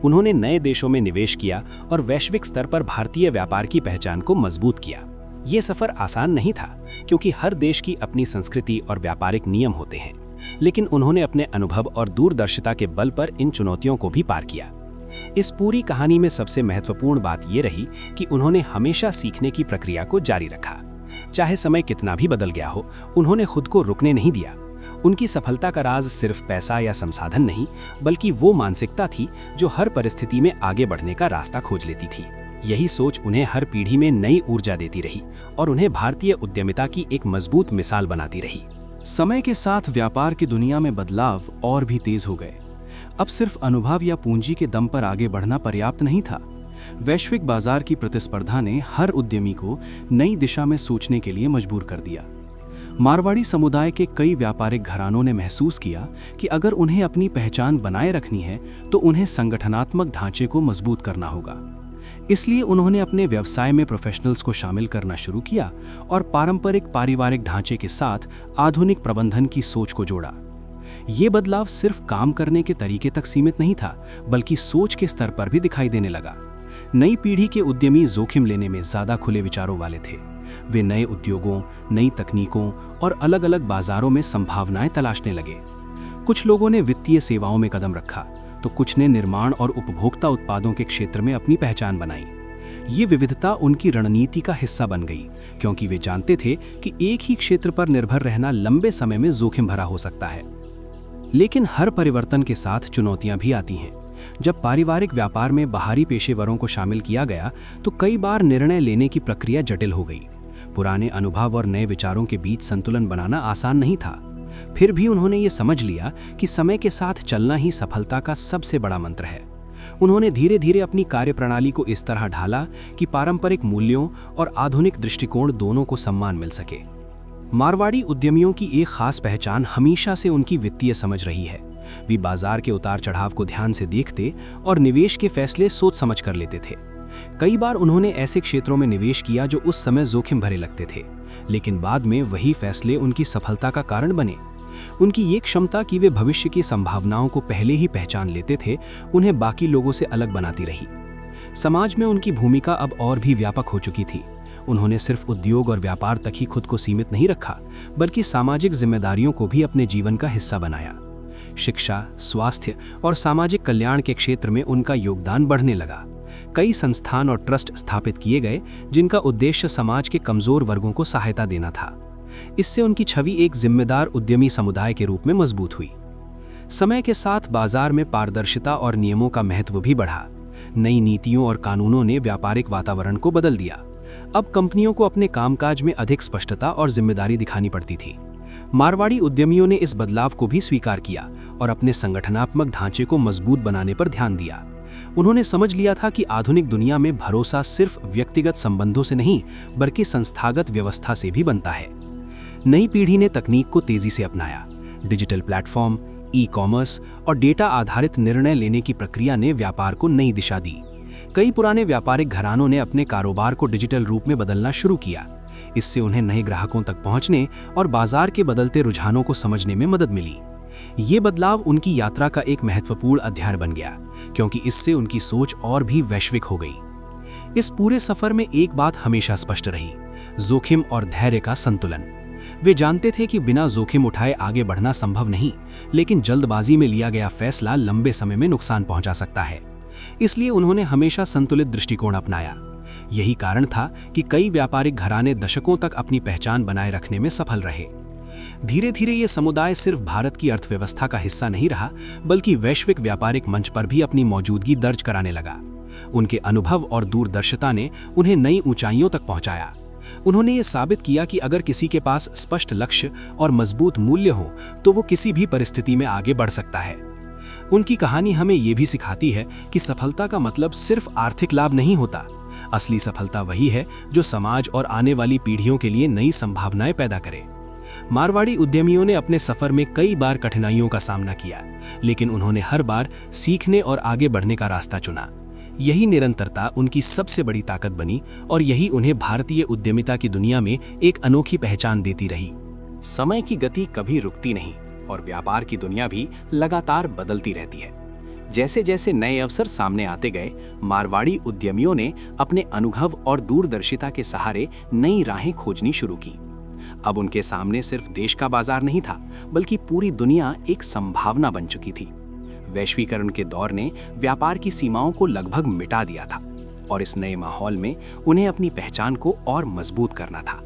उन्होंने नए देशों में निवेश किया और वैश्विक स्तर पर भारतीय व्यापार की पहचान को मजबूत किया। ये सफर आसान नहीं था, क्योंकि हर देश की अपनी संस्कृति और व्यापारिक नियम होते हैं, लेकिन उन्होंने अपने अनुभव और दूरदर्शिता के बल पर इन चुनौतियों को भी पार किया। इस पूरी कहानी में सबसे महत्वपूर्ण बात ये रही कि उन्होंने हमेशा सीखने की प्रक्रिया को जारी रखा। चाहे समय कितना भी बदल गया हो, उन्होंने खुद को रुकने नहीं दिया। उनकी सफलता का राज सिर्फ पैसा या संसाधन नहीं, बल्कि वो मानसिकता थी जो हर परिस्थिति में आगे बढ़ने का रास्ता खोज लेती थी। यही सोच उन्हें हर पीढ़ी में नई ऊर्जा देती रही और उन्हें भारतीय उद्यमिता की एक मजबूत मिसाल बनाती रही। समय के साथ व्यापार की दुनिया में बदलाव और भी तेज हो गए। अब सिर्फ अनुभव या पूंजी के दम पर आगे बढ़ना पर्याप्त नहीं था। वैश्विक बाजार की प्रतिस्पर्धा ने हर उद्यमी को नई दिशा में सोचने के लिए मजबूर कर दिया। मारवाड़ी समुदाय के कई व्यापारिक घरानों ने महसूस किया कि अगर उन्हें अपनी पहचान बनाए रखनी है तो उन्हें संगठनात्मक ढांचे को मजबूत करना होगा। इसलिए उन्होंने अपने व्यवसाय में प्रोफेशनल्स को शामिल करना शुरू किया और पारंपरिक पारिवारिक ढांचे के साथ आधुनिक प्रबंधन की सोच को जोड़ा। ये बदलाव सिर्फ काम करने के तरीके तक सीमित नहीं था, बल्कि सोच के स्तर पर भी दिखाई देने लगा। नई पीढ़ी के उद्यमी जोखिम लेने में ज्यादा खुले विचारों वाले थे। वे नए उद्योगों, नई तकनीकों और अलग अलग बाजारों में संभावनाएं तलाशने लगे। कुछ लोगों ने वित्तीय सेवाओं में कदम रखा, तो कुछ ने निर्माण और उपभोक्ता उत्पादों के क्षेत्र में अपनी पहचान बनाई। ये विविधता उनकी रणनीति का हिस्सा बन गई, क्योंकि वे जानते थे कि एक ही क्षेत्र पर निर्भर रहना लंबे समय में जोखिम भरा हो सकता है। लेकिन हर परिवर्तन के साथ चुनौतियां भी आती हैं। जब पारिवारिक व्यापार में बाहरी पेशेवरों को शामिल किया गया, तो कई बार निर्णय लेने की प्रक्रिया जटिल हो गई। पुराने अनुभव और नए विचारों के बीच संतुलन बनाना आसान नहीं था। फिर भी उन्होंने ये समझ लिया कि समय के साथ चलना ही सफलता का सबसे बड़ा मंत्र है। उन्होंने धीरे धीरे अपनी कार्यप्रणाली को इस तरह ढाला कि पारंपरिक मूल्यों और आधुनिक दृष्टिकोण दोनों को सम्मान मिल सके। मारवाड़ी उद्यमियों की एक खास पहचान हमेशा से उनकी वित्तीय समझ रही है। वे बाजार के उतार चढ़ाव को ध्यान से देखते और निवेश के फैसले सोच समझ कर लेते थे। कई बार उन्होंने ऐसे क्षेत्रों में निवेश किया जो उस समय जोखिम भरे लगते थे, लेकिन बाद में वही फैसले उनकी सफलता का कारण बने। उनकी ये क्षमता कि वे भविष्य की संभावनाओं को पहले ही पहचान लेते थे, उन्हें बाकी लोगों से अलग बनाती रही। समाज में उनकी भूमिका अब और भी व्यापक हो चुकी थी। उन्होंने सिर्फ उद्योग और व्यापार तक ही खुद को सीमित नहीं रखा, बल्कि सामाजिक जिम्मेदारियों को भी अपने जीवन का हिस्सा बनाया। शिक्षा, स्वास्थ्य और सामाजिक कल्याण के क्षेत्र में उनका योगदान बढ़ने लगा। कई संस्थान और ट्रस्ट स्थापित किए गए जिनका उद्देश्य समाज के कमजोर वर्गों को सहायता देना था। इससे उनकी छवि एक जिम्मेदार उद्यमी समुदाय के रूप में मजबूत हुई। समय के साथ बाजार में पारदर्शिता और नियमों का महत्व भी बढ़ा। नई नीतियों और कानूनों ने व्यापारिक वातावरण को बदल दिया। अब कंपनियों को अपने कामकाज में अधिक स्पष्टता और जिम्मेदारी दिखानी पड़ती थी। मारवाड़ी उद्यमियों ने इस बदलाव को भी स्वीकार किया और अपने संगठनात्मक ढांचे को मजबूत बनाने पर ध्यान दिया। उन्होंने समझ लिया था कि आधुनिक दुनिया में भरोसा सिर्फ व्यक्तिगत संबंधों से नहीं, बल्कि संस्थागत व्यवस्था से भी बनता है। नई पीढ़ी ने तकनीक को तेजी से अपनाया। डिजिटल प्लेटफॉर्म, ई-कॉमर्स और डेटा आधारित निर्णय लेने की प्रक्रिया ने व्यापार को नई दिशा दी। कई पुराने व्यापारिक घरानों ने अपने कारोबार को डिजिटल रूप में बदलना शुरू किया। इससे उन्हें नए ग्राहकों तक पहुंचने और बाजार के बदलते रुझानों को समझने में मदद मिली। ये बदलाव उनकी यात्रा का एक महत्वपूर्ण अध्याय बन गया, क्योंकि इससे उनकी सोच और भी वैश्विक हो गई। इस पूरे सफर में एक बात हमेशा स्पष्ट रही: जोखिम और धैर्य का संतुलन। वे जानते थे कि बिना जोखिम उठाए आगे बढ़ना संभव नहीं, लेकिन जल्दबाजी में लिया गया फैसला लंबे समय में नुकसान पहुंचा सकता है। इसलिए उन्होंने हमेशा संतुलित दृष्टिकोण अपनाया। यही कारण था कि कई व्यापारिक घराने दशकों तक अपनी पहचान बनाए रखने में सफल रहे। धीरे धीरे ये समुदाय सिर्फ भारत की अर्थव्यवस्था का हिस्सा नहीं रहा, बल्कि वैश्विक व्यापारिक मंच पर भी अपनी मौजूदगी दर्ज कराने लगा। उनके अनुभव और दूरदर्शिता ने उन्हें नई ऊंचाइयों तक पहुंचाया। उन्होंने ये साबित किया कि अगर किसी के पास स्पष्ट लक्ष्य और मजबूत मूल्य हो, तो वो किसी भी परिस्थिति में आगे बढ़ सकता है। उनकी कहानी हमें ये भी सिखाती है कि सफलता का मतलब सिर्फ आर्थिक लाभ नहीं होता। असली सफलता वही है जो समाज और आने वाली पीढ़ियों के लिए नई संभावनाएं पैदा करे। मारवाड़ी उद्यमियों ने अपने सफर में कई बार कठिनाइयों का सामना किया, लेकिन उन्होंने हर बार सीखने और आगे बढ़ने का रास्ता चुना। यही निरंतरता उनकी सबसे बड़ी ताकत बनी और यही उन्हें भारतीय उद्यमिता की दुनिया में एक अनोखी पहचान देती रही। समय की गति कभी रुकती नहीं और व्यापार की दुनिया भी लगातार बदलती रहती है। जैसे जैसे नए अवसर सामने आते गए, मारवाड़ी उद्यमियों ने अपने अनुभव और दूरदर्शिता के सहारे नई राहें खोजनी शुरू की। अब उनके सामने सिर्फ देश का बाजार नहीं था, बल्कि पूरी दुनिया एक संभावना बन चुकी थी। वैश्वीकरण के दौर ने व्यापार की सीमाओं को लगभग मिटा दिया था और इस नए माहौल में उन्हें अपनी पहचान को और मजबूत करना था।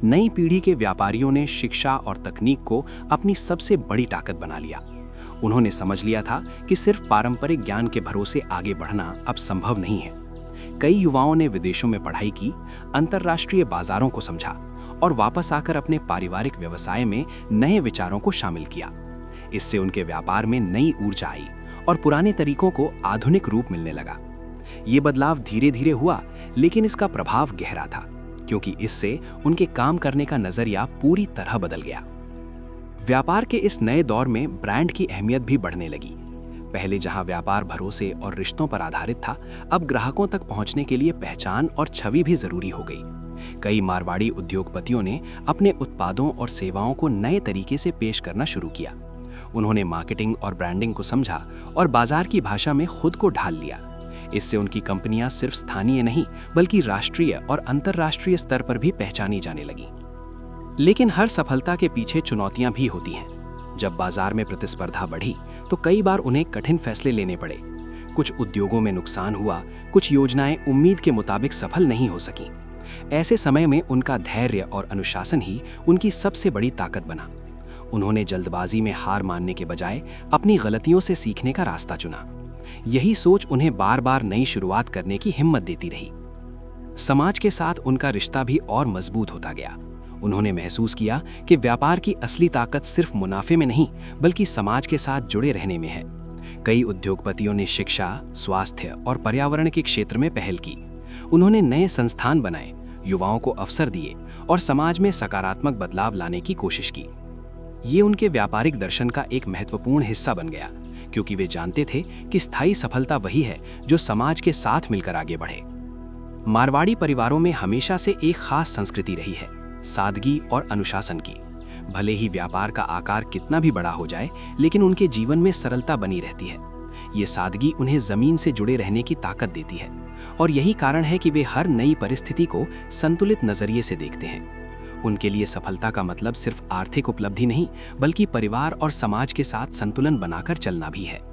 नई पीढ़ी के व्यापारियों ने शिक्षा और तकनीक को अपनी सबसे बड़ी ताकत बना लिया। उन्होंने समझ लिया था कि सिर्फ पारंपरिक ज्ञान के भरोसे आगे बढ़ना अब संभव नहीं है। कई युवाओं ने विदेशों में पढ़ाई की, अंतर्राष्ट्रीय बाजारों को समझा और वापस आकर अपने पारिवारिक व्यवसाय में नए विचारों को शामिल किया। इससे उनके व्यापार में नई ऊर्जा आई और पुराने तरीकों को आधुनिक रूप मिलने लगा। ये बदलाव धीरे धीरे हुआ, लेकिन इसका प्रभाव गहरा था, क्योंकि इससे उनके काम करने का नजरिया पूरी तरह बदल गया। व्यापार के इस नए दौर में ब्रांड की अहमियत भी बढ़ने लगी। पहले जहां व्यापार भरोसे और रिश्तों पर आधारित था, अब ग्राहकों तक पहुंचने के लिए पहचान और छवि भी जरूरी हो गई। कई मारवाड़ी उद्योगपतियों ने अपने उत्पादों और सेवाओं को नए तरीके से पेश करना शुरू किया। उन्होंने मार्केटिंग और ब्रांडिंग को समझा और बाजार की भाषा में खुद को ढाल लिया। इससे उनकी कंपनियां सिर्फ स्थानीय नहीं, बल्कि राष्ट्रीय और अंतर्राष्ट्रीय स्तर पर भी पहचानी जाने लगी। लेकिन हर सफलता के पीछे चुनौतियां भी होती हैं। जब बाजार में प्रतिस्पर्धा बढ़ी, तो कई बार उन्हें कठिन फैसले लेने पड़े। कुछ उद्योगों में नुकसान हुआ, कुछ योजनाएं उम्मीद के मुताबिक सफल नहीं हो सकी। ऐसे समय में उनका धैर्य और अनुशासन ही उनकी सबसे बड़ी ताकत बना। उन्होंने जल्दबाजी में हार मानने के बजाय अपनी गलतियों से सीखने का रास्ता चुना। यही सोच उन्हें बार बार नई शुरुआत करने की हिम्मत देती रही। समाज के साथ उनका रिश्ता भी और मजबूत होता गया। उन्होंने महसूस किया कि व्यापार की असली ताकत सिर्फ मुनाफे में नहीं, बल्कि समाज के साथ जुड़े रहने में है। कई उद्योगपतियों ने शिक्षा, स्वास्थ्य और पर्यावरण के क्षेत्र में पहल की। उन्होंने नए संस्थान बनाए, युवाओं को अवसर दिए और समाज में सकारात्मक बदलाव लाने की कोशिश की। ये उनके व्यापारिक दर्शन का एक महत्वपूर्ण हिस्सा बन गया, क्योंकि वे जानते थे कि स्थायी सफलता वही है जो समाज के साथ मिलकर आगे बढ़े। मारवाड़ी परिवारों में हमेशा से एक खास संस्कृति रही है, सादगी और अनुशासन की। भले ही व्यापार का आकार कितना भी बड़ा हो जाए, लेकिन उनके जीवन में सरलता बनी रहती है। ये सादगी उन्हें जमीन से जुड़े रहने की ताकत देती है और यही कारण है कि वे हर नई परिस्थिति को संतुलित नजरिए से देखते हैं। उनके लिए सफलता का मतलब सिर्फ आर्थिक उपलब्धि नहीं, बल्कि परिवार और समाज के साथ संतुलन बनाकर चलना भी है।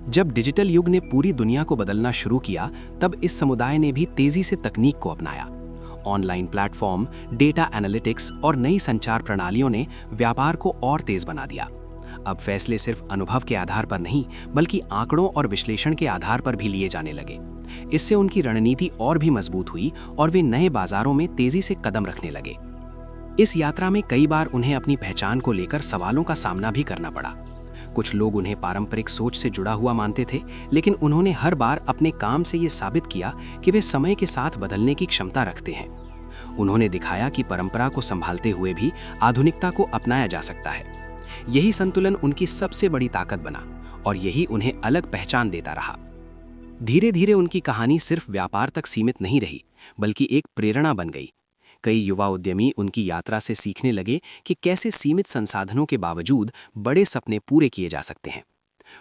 जब डिजिटल युग ने पूरी दुनिया को बदलना शुरू किया, तब इस समुदाय ने भी तेजी से तकनीक को अपनाया। ऑनलाइन प्लेटफॉर्म, डेटा एनालिटिक्स और नई संचार प्रणालियों ने व्यापार को और तेज बना दिया। अब फैसले सिर्फ अनुभव के आधार पर नहीं, बल्कि आंकड़ों और विश्लेषण के आधार पर भी लिए जाने लगे। इससे उनकी रणनीति और भी मजबूत हुई और वे नए बाजारों में तेजी से कदम रखने लगे। इस यात्रा में कई बार उन्हें अपनी पहचान को लेकर सवालों का सामना भी करना पड़ा। कुछ लोग उन्हें पारंपरिक सोच से जुड़ा हुआ मानते थे, लेकिन उन्होंने हर बार अपने काम से ये साबित किया कि वे समय के साथ बदलने की क्षमता रखते हैं। उन्होंने दिखाया कि परंपरा को संभालते हुए भी आधुनिकता को अपनाया जा सकता है। यही संतुलन उनकी सबसे बड़ी ताकत बना और यही उन्हें अलग पहचान देता रहा। धीरे धीरे उनकी कहानी सिर्फ व्यापार तक सीमित नहीं रही, बल्कि एक प्रेरणा बन गई। कई युवा उद्यमी उनकी यात्रा से सीखने लगे कि कैसे सीमित संसाधनों के बावजूद बड़े सपने पूरे किए जा सकते हैं।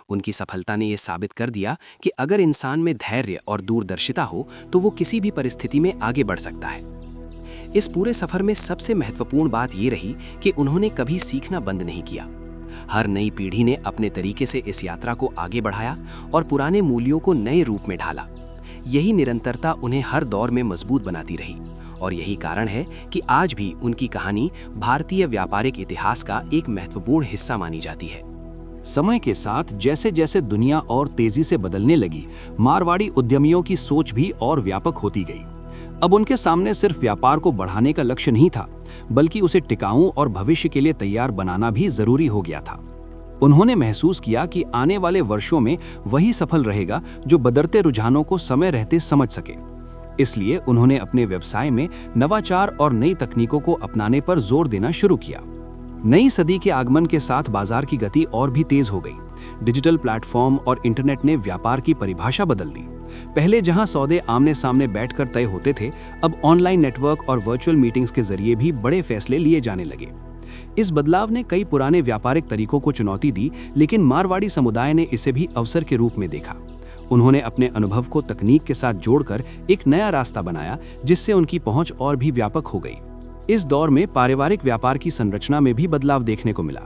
उनकी सफलता ने यह साबित कर दिया कि अगर इंसान में धैर्य और दूरदर्शिता हो तो वो किसी भी परिस्थिति में आगे बढ़ सकता है। इस पूरे सफर में सबसे महत्वपूर्ण बात ये रही कि उन्होंने कभी सीखना बंद नहीं किया। हर नई पीढ़ी ने अपने तरीके से इस यात्रा को आगे बढ़ाया और पुराने मूल्यों को नए रूप में ढाला। यही निरंतरता उन्हें हर दौर में मजबूत बनाती रही और यही कारण है कि आज भी उनकी कहानी भारतीय व्यापारिक इतिहास का एक महत्वपूर्ण हिस्सा मानी जाती है। समय के साथ जैसे जैसे दुनिया और तेजी से बदलने लगी, मारवाड़ी उद्यमियों की सोच भी और व्यापक होती गई। अब उनके सामने सिर्फ व्यापार को बढ़ाने का लक्ष्य नहीं था, बल्कि उसे टिकाऊ और भविष्य के लिए तैयार बनाना भी जरूरी हो गया था। उन्होंने महसूस किया कि आने वाले वर्षों में वही सफल रहेगा जो बदलते रुझानों को समय रहते समझ सके। इसलिए उन्होंने अपने व्यवसाय में नवाचार और नई तकनीकों को अपनाने पर जोर देना शुरू किया। नई सदी के आगमन के साथ बाजार की गति और भी तेज हो गई। डिजिटल प्लेटफॉर्म और इंटरनेट ने व्यापार की परिभाषा बदल दी। पहले जहां सौदे आमने सामने बैठकर तय होते थे, अब ऑनलाइन नेटवर्क और वर्चुअल मीटिंग्स के जरिए भी बड़े फैसले लिए जाने लगे। इस बदलाव ने कई पुराने व्यापारिक तरीकों को चुनौती दी, लेकिन मारवाड़ी समुदाय ने इसे भी अवसर के रूप में देखा। उन्होंने अपने अनुभव को तकनीक के साथ जोड़कर एक नया रास्ता बनाया, जिससे उनकी पहुंच और भी व्यापक हो गई। इस दौर में पारिवारिक व्यापार की संरचना में भी बदलाव देखने को मिला।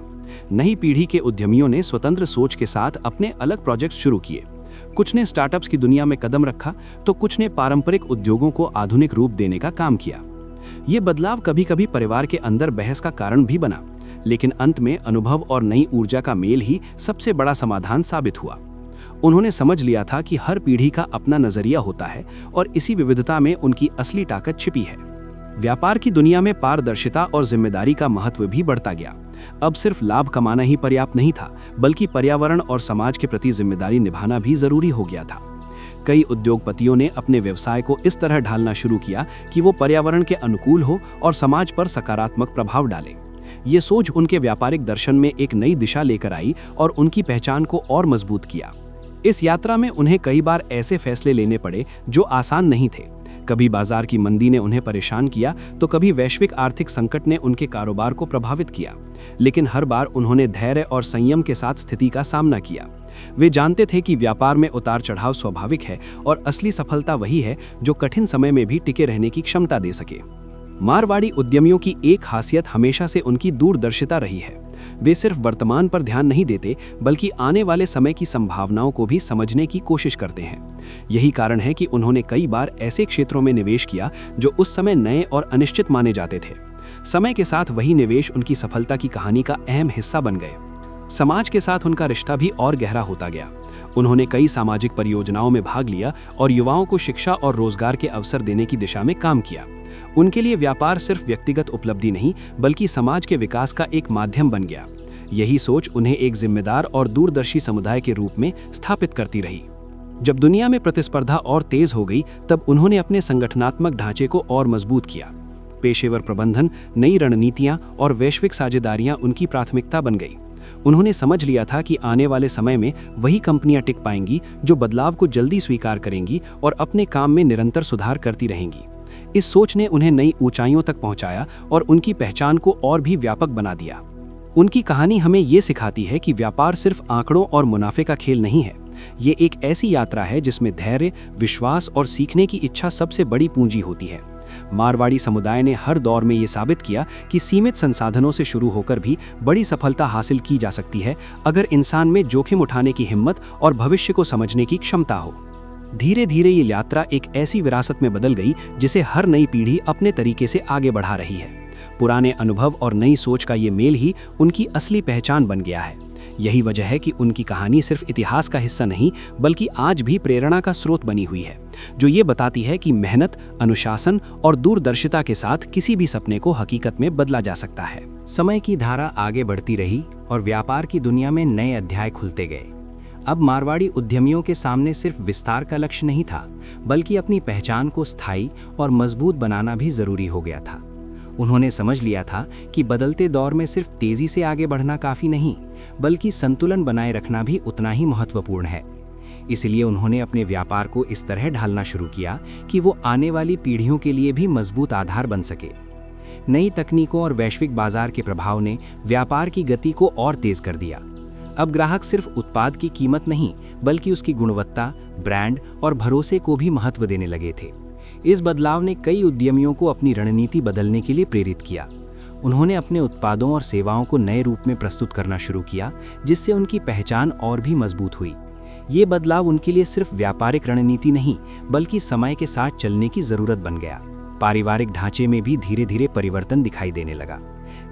नई पीढ़ी के उद्यमियों ने स्वतंत्र सोच के साथ अपने अलग प्रोजेक्ट्स शुरू किए। कुछ ने स्टार्टअप्स की दुनिया में कदम रखा, तो कुछ ने पारंपरिक उद्योगों को आधुनिक रूप देने का काम किया। ये बदलाव कभी कभी परिवार के अंदर बहस का कारण भी बना, लेकिन अंत में अनुभव और नई ऊर्जा का मेल ही सबसे बड़ा समाधान साबित हुआ। उन्होंने समझ लिया था कि हर पीढ़ी का अपना नजरिया होता है और इसी विविधता में उनकी असली ताकत छिपी है। व्यापार की दुनिया में पारदर्शिता और जिम्मेदारी का महत्व भी बढ़ता गया। अब सिर्फ लाभ कमाना ही पर्याप्त नहीं था, बल्कि पर्यावरण और समाज के प्रति जिम्मेदारी निभाना भी जरूरी हो गया था। कई उद्योगपतियों ने अपने व्यवसाय को इस तरह ढालना शुरू किया कि वो पर्यावरण के अनुकूल हो और समाज पर सकारात्मक प्रभाव डाले। ये सोच उनके व्यापारिक दर्शन में एक नई दिशा लेकर आई और उनकी पहचान को और मजबूत किया। इस यात्रा में उन्हें कई बार ऐसे फैसले लेने पड़े जो आसान नहीं थे। कभी बाजार की मंदी ने उन्हें परेशान किया, तो कभी वैश्विक आर्थिक संकट ने उनके कारोबार को प्रभावित किया। लेकिन हर बार उन्होंने धैर्य और संयम के साथ स्थिति का सामना किया। वे जानते थे कि व्यापार में उतार चढ़ाव स्वाभाविक है और असली सफलता वही है जो कठिन समय में भी टिके रहने की क्षमता दे सके। मारवाड़ी उद्यमियों की एक खासियत हमेशा से उनकी दूरदर्शिता रही है। वे सिर्फ वर्तमान पर ध्यान नहीं देते, बल्कि आने वाले समय की संभावनाओं को भी समझने की कोशिश करते हैं। यही कारण है कि उन्होंने कई बार ऐसे क्षेत्रों में निवेश किया जो उस समय नए और अनिश्चित माने जाते थे। समय के साथ वही निवेश उनकी सफलता की कहानी का अहम हिस्सा बन गए। समाज के साथ उनका रिश्ता भी और गहरा होता गया। उन्होंने कई सामाजिक परियोजनाओं में भाग लिया और युवाओं को शिक्षा और रोजगार के अवसर देने की दिशा में काम किया। उनके लिए व्यापार सिर्फ व्यक्तिगत उपलब्धि नहीं, बल्कि समाज के विकास का एक माध्यम बन गया। यही सोच उन्हें एक जिम्मेदार और दूरदर्शी समुदाय के रूप में स्थापित करती रही। जब दुनिया में प्रतिस्पर्धा और तेज हो गई, तब उन्होंने अपने संगठनात्मक ढांचे को और मजबूत किया। पेशेवर प्रबंधन, नई रणनीतियां और वैश्विक साझेदारियां उनकी प्राथमिकता बन गई। उन्होंने समझ लिया था कि आने वाले समय में वही कंपनियां टिक पाएंगी जो बदलाव को जल्दी स्वीकार करेंगी और अपने काम में निरंतर सुधार करती रहेंगी। इस सोच ने उन्हें नई ऊंचाइयों तक पहुंचाया और उनकी पहचान को और भी व्यापक बना दिया। उनकी कहानी हमें ये सिखाती है कि व्यापार सिर्फ आंकड़ों और मुनाफे का खेल नहीं है। ये एक ऐसी यात्रा है जिसमें धैर्य, विश्वास और सीखने की इच्छा सबसे बड़ी पूंजी होती है। मारवाड़ी समुदाय ने हर दौर में ये साबित किया कि सीमित संसाधनों से शुरू होकर भी बड़ी सफलता हासिल की जा सकती है, अगर इंसान में जोखिम उठाने की हिम्मत और भविष्य को समझने की क्षमता हो। धीरे धीरे ये यात्रा एक ऐसी विरासत में बदल गई जिसे हर नई पीढ़ी अपने तरीके से आगे बढ़ा रही है। पुराने अनुभव और नई सोच का ये मेल ही उनकी असली पहचान बन गया है। यही वजह है कि उनकी कहानी सिर्फ इतिहास का हिस्सा नहीं बल्कि आज भी प्रेरणा का स्रोत बनी हुई है, जो ये बताती है कि मेहनत, अनुशासन और दूरदर्शिता के साथ किसी भी सपने को हकीकत में बदला जा सकता है। समय की धारा आगे बढ़ती रही और व्यापार की दुनिया में नए अध्याय खुलते गए। अब मारवाड़ी उद्यमियों के सामने सिर्फ विस्तार का लक्ष्य नहीं था, बल्कि अपनी पहचान को स्थायी और मजबूत बनाना भी जरूरी हो गया था। उन्होंने समझ लिया था कि बदलते दौर में सिर्फ तेजी से आगे बढ़ना काफी नहीं, बल्कि संतुलन बनाए रखना भी उतना ही महत्वपूर्ण है। इसलिए उन्होंने अपने व्यापार को इस तरह ढालना शुरू किया कि वो आने वाली पीढ़ियों के लिए भी मजबूत आधार बन सके। नई तकनीकों और वैश्विक बाजार के प्रभाव ने व्यापार की गति को और तेज कर दिया। अब ग्राहक सिर्फ उत्पाद की कीमत नहीं, बल्कि उसकी गुणवत्ता, ब्रांड और भरोसे को भी महत्व देने लगे थे। इस बदलाव ने कई उद्यमियों को अपनी रणनीति बदलने के लिए प्रेरित किया। उन्होंने अपने उत्पादों और सेवाओं को नए रूप में प्रस्तुत करना शुरू किया, जिससे उनकी पहचान और भी मजबूत हुई। ये बदलाव उनके लिए सिर्फ व्यापारिक रणनीति नहीं, बल्कि समय के साथ चलने की जरूरत बन गया। पारिवारिक ढांचे में भी धीरे धीरे परिवर्तन दिखाई देने लगा।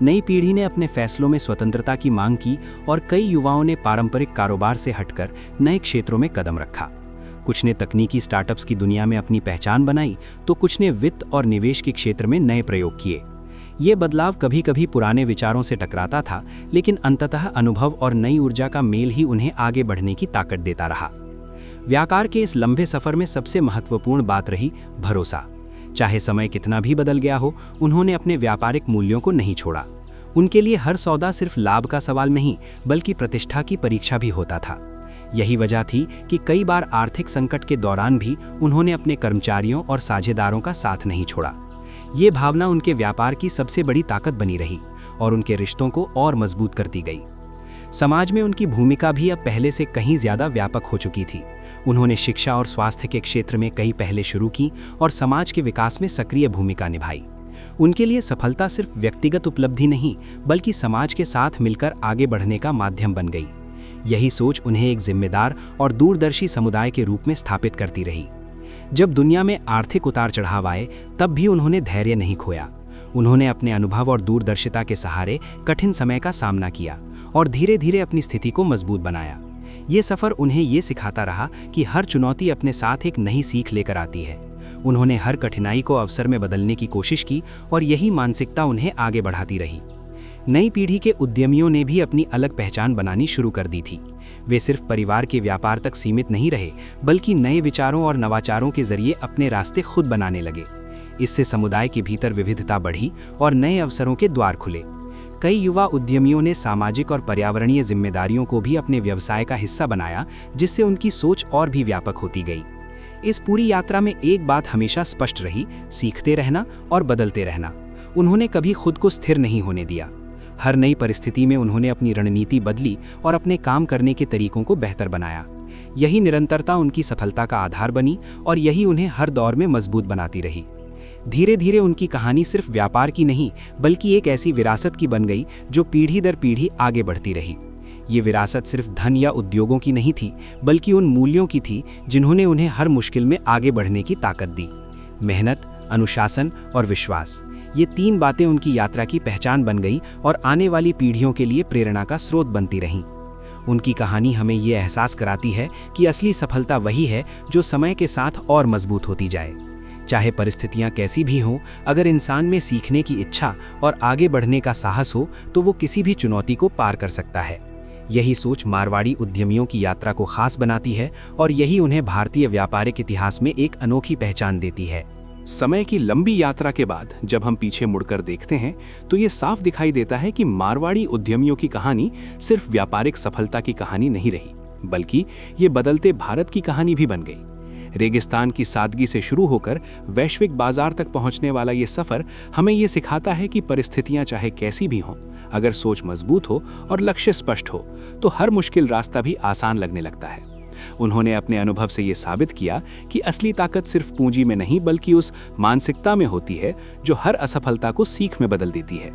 नई पीढ़ी ने अपने फैसलों में स्वतंत्रता की मांग की और कई युवाओं ने पारंपरिक कारोबार से हटकर नए क्षेत्रों में कदम रखा। कुछ ने तकनीकी स्टार्टअप्स की दुनिया में अपनी पहचान बनाई, तो कुछ ने वित्त और निवेश के क्षेत्र में नए प्रयोग किए। ये बदलाव कभी कभी पुराने विचारों से टकराता था, लेकिन अंततः अनुभव और नई ऊर्जा का मेल ही उन्हें आगे बढ़ने की ताकत देता रहा। व्यापार के इस लंबे सफर में सबसे महत्वपूर्ण बात रही भरोसा। चाहे समय कितना भी बदल गया हो, उन्होंने अपने व्यापारिक मूल्यों को नहीं छोड़ा। उनके लिए हर सौदा सिर्फ लाभ का सवाल नहीं, बल्कि प्रतिष्ठा की परीक्षा भी होता था। यही वजह थी कि कई बार आर्थिक संकट के दौरान भी उन्होंने अपने कर्मचारियों और साझेदारों का साथ नहीं छोड़ा। ये भावना उनके व्यापार की सबसे बड़ी ताकत बनी रही और उनके रिश्तों को और मजबूत करती गई। समाज में उनकी भूमिका भी अब पहले से कहीं ज्यादा व्यापक हो चुकी थी। उन्होंने शिक्षा और स्वास्थ्य के क्षेत्र में कई पहलें शुरू की और समाज के विकास में सक्रिय भूमिका निभाई। उनके लिए सफलता सिर्फ व्यक्तिगत उपलब्धि नहीं, बल्कि समाज के साथ मिलकर आगे बढ़ने का माध्यम बन गई। यही सोच उन्हें एक जिम्मेदार और दूरदर्शी समुदाय के रूप में स्थापित करती रही। जब दुनिया में आर्थिक उतार चढ़ाव आए, तब भी उन्होंने धैर्य नहीं खोया। उन्होंने अपने अनुभव और दूरदर्शिता के सहारे कठिन समय का सामना किया और धीरे धीरे अपनी स्थिति को मजबूत बनाया। ये सफर उन्हें ये सिखाता रहा कि हर चुनौती अपने साथ एक नई सीख लेकर आती है। उन्होंने हर कठिनाई को अवसर में बदलने की कोशिश की और यही मानसिकता उन्हें आगे बढ़ाती रही। नई पीढ़ी के उद्यमियों ने भी अपनी अलग पहचान बनानी शुरू कर दी थी। वे सिर्फ परिवार के व्यापार तक सीमित नहीं रहे, बल्कि नए विचारों और नवाचारों के जरिए अपने रास्ते खुद बनाने लगे। इससे समुदाय के भीतर विविधता बढ़ी और नए अवसरों के द्वार खुले। कई युवा उद्यमियों ने सामाजिक और पर्यावरणीय जिम्मेदारियों को भी अपने व्यवसाय का हिस्सा बनाया, जिससे उनकी सोच और भी व्यापक होती गई। इस पूरी यात्रा में एक बात हमेशा स्पष्ट रही, सीखते रहना और बदलते रहना। उन्होंने कभी खुद को स्थिर नहीं होने दिया। हर नई परिस्थिति में उन्होंने अपनी रणनीति बदली और अपने काम करने के तरीकों को बेहतर बनाया। यही निरंतरता उनकी सफलता का आधार बनी और यही उन्हें हर दौर में मजबूत बनाती रही। धीरे धीरे उनकी कहानी सिर्फ व्यापार की नहीं, बल्कि एक ऐसी विरासत की बन गई जो पीढ़ी दर पीढ़ी आगे बढ़ती रही। ये विरासत सिर्फ धन या उद्योगों की नहीं थी, बल्कि उन मूल्यों की थी जिन्होंने उन्हें हर मुश्किल में आगे बढ़ने की ताकत दी। मेहनत, अनुशासन और विश्वास, ये तीन बातें उनकी यात्रा की पहचान बन गई और आने वाली पीढ़ियों के लिए प्रेरणा का स्रोत बनती रहीं। उनकी कहानी हमें ये एहसास कराती है कि असली सफलता वही है जो समय के साथ और मजबूत होती जाए। चाहे परिस्थितियां कैसी भी हों, अगर इंसान में सीखने की इच्छा और आगे बढ़ने का साहस हो, तो वो किसी भी चुनौती को पार कर सकता है। यही सोच मारवाड़ी उद्यमियों की यात्रा को खास बनाती है और यही उन्हें भारतीय व्यापारिक इतिहास में एक अनोखी पहचान देती है। समय की लंबी यात्रा के बाद जब हम पीछे मुड़कर देखते हैं तो ये साफ दिखाई देता है कि मारवाड़ी उद्यमियों की कहानी सिर्फ व्यापारिक सफलता की कहानी नहीं रही, बल्कि ये बदलते भारत की कहानी भी बन गई। रेगिस्तान की सादगी से शुरू होकर वैश्विक बाजार तक पहुंचने वाला ये सफर हमें ये सिखाता है कि परिस्थितियां चाहे कैसी भी हों, अगर सोच मजबूत हो और लक्ष्य स्पष्ट हो तो हर मुश्किल रास्ता भी आसान लगने लगता है। उन्होंने अपने अनुभव से ये साबित किया कि असली ताकत सिर्फ पूंजी में नहीं बल्कि उस मानसिकता में होती है जो हर असफलता को सीख में बदल देती है।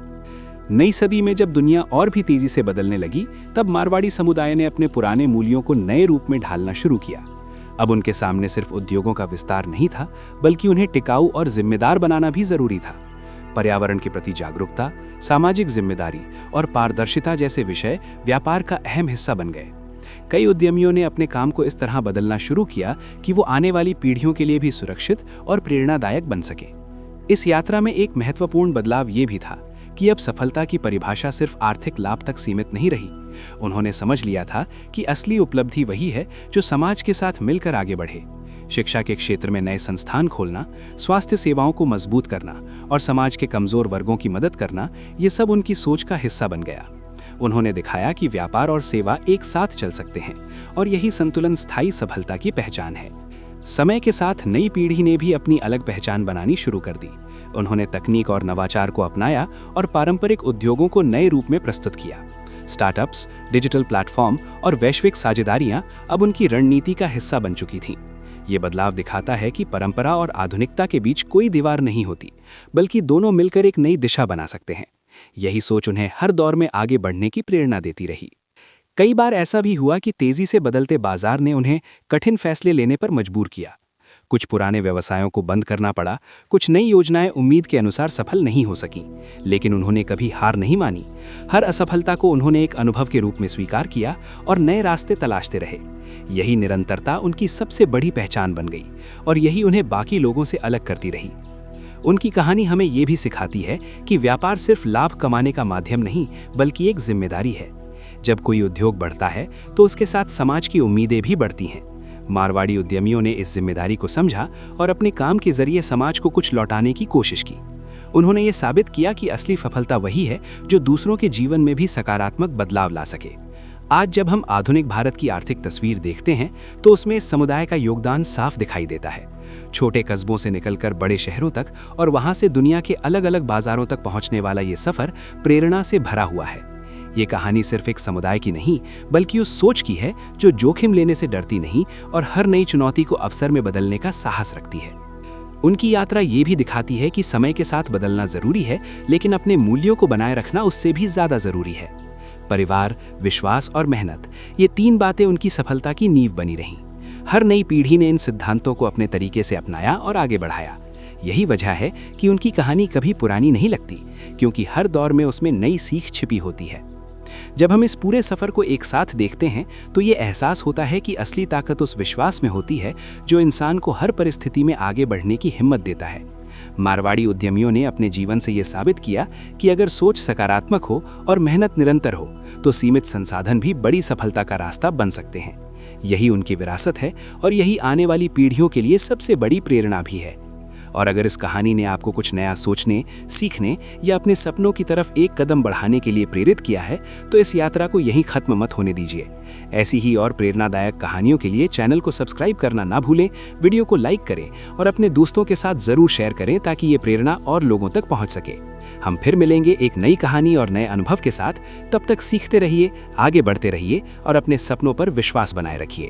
नई सदी में जब दुनिया और भी तेजी से बदलने लगी, तब मारवाड़ी समुदाय ने अपने पुराने मूल्यों को नए रूप में ढालना शुरू किया। अब उनके सामने सिर्फ उद्योगों का विस्तार नहीं था, बल्कि उन्हें टिकाऊ और जिम्मेदार बनाना भी जरूरी था। पर्यावरण के प्रति जागरूकता, सामाजिक जिम्मेदारी और पारदर्शिता जैसे विषय व्यापार का अहम हिस्सा बन गए। कई उद्यमियों ने अपने काम को इस तरह बदलना शुरू किया कि वो आने वाली पीढ़ियों के लिए भी सुरक्षित और प्रेरणादायक बन सके। इस यात्रा में एक महत्वपूर्ण बदलाव ये भी था कि अब सफलता की परिभाषा सिर्फ आर्थिक लाभ तक सीमित नहीं रही। उन्होंने समझ लिया था कि असली उपलब्धि वही है जो समाज के साथ मिलकर आगे बढ़े। शिक्षा के क्षेत्र में नए संस्थान खोलना, स्वास्थ्य सेवाओं को मजबूत करना और समाज के कमजोर वर्गों की मदद करना, ये सब उनकी सोच का हिस्सा बन गया। उन्होंने दिखाया कि व्यापार और सेवा एक साथ चल सकते हैं और यही संतुलन स्थायी सफलता की पहचान है। समय के साथ नई पीढ़ी ने भी अपनी अलग पहचान बनानी शुरू कर दी। उन्होंने तकनीक और नवाचार को अपनाया और पारंपरिक उद्योगों को नए रूप में प्रस्तुत किया। स्टार्टअप्स, डिजिटल प्लेटफॉर्म और वैश्विक साझेदारियां अब उनकी रणनीति का हिस्सा बन चुकी थीं। ये बदलाव दिखाता है कि परंपरा और आधुनिकता के बीच कोई दीवार नहीं होती, बल्कि दोनों मिलकर एक नई दिशा बना सकते हैं। यही सोच उन्हें हर दौर में आगे बढ़ने की प्रेरणा देती रही। कई बार ऐसा भी हुआ कि तेजी से बदलते बाजार ने उन्हें कठिन फैसले लेने पर मजबूर किया। कुछ पुराने व्यवसायों को बंद करना पड़ा, कुछ नई योजनाएं उम्मीद के अनुसार सफल नहीं हो सकीं, लेकिन उन्होंने कभी हार नहीं मानी। हर असफलता को उन्होंने एक अनुभव के रूप में स्वीकार किया और नए रास्ते तलाशते रहे। यही निरंतरता उनकी सबसे बड़ी पहचान बन गई और यही उन्हें बाकी लोगों से अलग करती रही। उनकी कहानी हमें ये भी सिखाती है कि व्यापार सिर्फ लाभ कमाने का माध्यम नहीं, बल्कि एक जिम्मेदारी है। जब कोई उद्योग बढ़ता है तो उसके साथ समाज की उम्मीदें भी बढ़ती हैं। मारवाड़ी उद्यमियों ने इस जिम्मेदारी को समझा और अपने काम के जरिए समाज को कुछ लौटाने की कोशिश की। उन्होंने ये साबित किया कि असली सफलता वही है जो दूसरों के जीवन में भी सकारात्मक बदलाव ला सके। आज जब हम आधुनिक भारत की आर्थिक तस्वीर देखते हैं तो उसमें इस समुदाय का योगदान साफ दिखाई देता है। छोटे कस्बों से निकलकर बड़े शहरों तक और वहां से दुनिया के अलग अलग बाजारों तक पहुंचने वाला ये सफर प्रेरणा से भरा हुआ है। ये कहानी सिर्फ एक समुदाय की नहीं, बल्कि उस सोच की है जो जोखिम लेने से डरती नहीं और हर नई चुनौती को अवसर में बदलने का साहस रखती है। उनकी यात्रा ये भी दिखाती है कि समय के साथ बदलना जरूरी है, लेकिन अपने मूल्यों को बनाए रखना उससे भी ज्यादा जरूरी है। परिवार, विश्वास और मेहनत, ये तीन बातें उनकी सफलता की नींव बनी रहीं। हर नई पीढ़ी ने इन सिद्धांतों को अपने तरीके से अपनाया और आगे बढ़ाया। यही वजह है कि उनकी कहानी कभी पुरानी नहीं लगती, क्योंकि हर दौर में उसमें नई सीख छिपी होती है। जब हम इस पूरे सफर को एक साथ देखते हैं तो ये एहसास होता है कि असली ताकत उस विश्वास में होती है जो इंसान को हर परिस्थिति में आगे बढ़ने की हिम्मत देता है। मारवाड़ी उद्यमियों ने अपने जीवन से ये साबित किया कि अगर सोच सकारात्मक हो और मेहनत निरंतर हो तो सीमित संसाधन भी बड़ी सफलता का रास्ता बन सकते हैं। यही उनकी विरासत है और यही आने वाली पीढ़ियों के लिए सबसे बड़ी प्रेरणा भी है। और अगर इस कहानी ने आपको कुछ नया सोचने, सीखने या अपने सपनों की तरफ एक कदम बढ़ाने के लिए प्रेरित किया है तो इस यात्रा को यहीं खत्म मत होने दीजिए। ऐसी ही और प्रेरणादायक कहानियों के लिए चैनल को सब्सक्राइब करना ना भूलें, वीडियो को लाइक करें और अपने दोस्तों के साथ जरूर शेयर करें ताकि ये प्रेरणा और लोगों तक पहुंच सके। हम फिर मिलेंगे एक नई कहानी और नए अनुभव के साथ। तब तक सीखते रहिए, आगे बढ़ते रहिए और अपने सपनों पर विश्वास बनाए रखिए।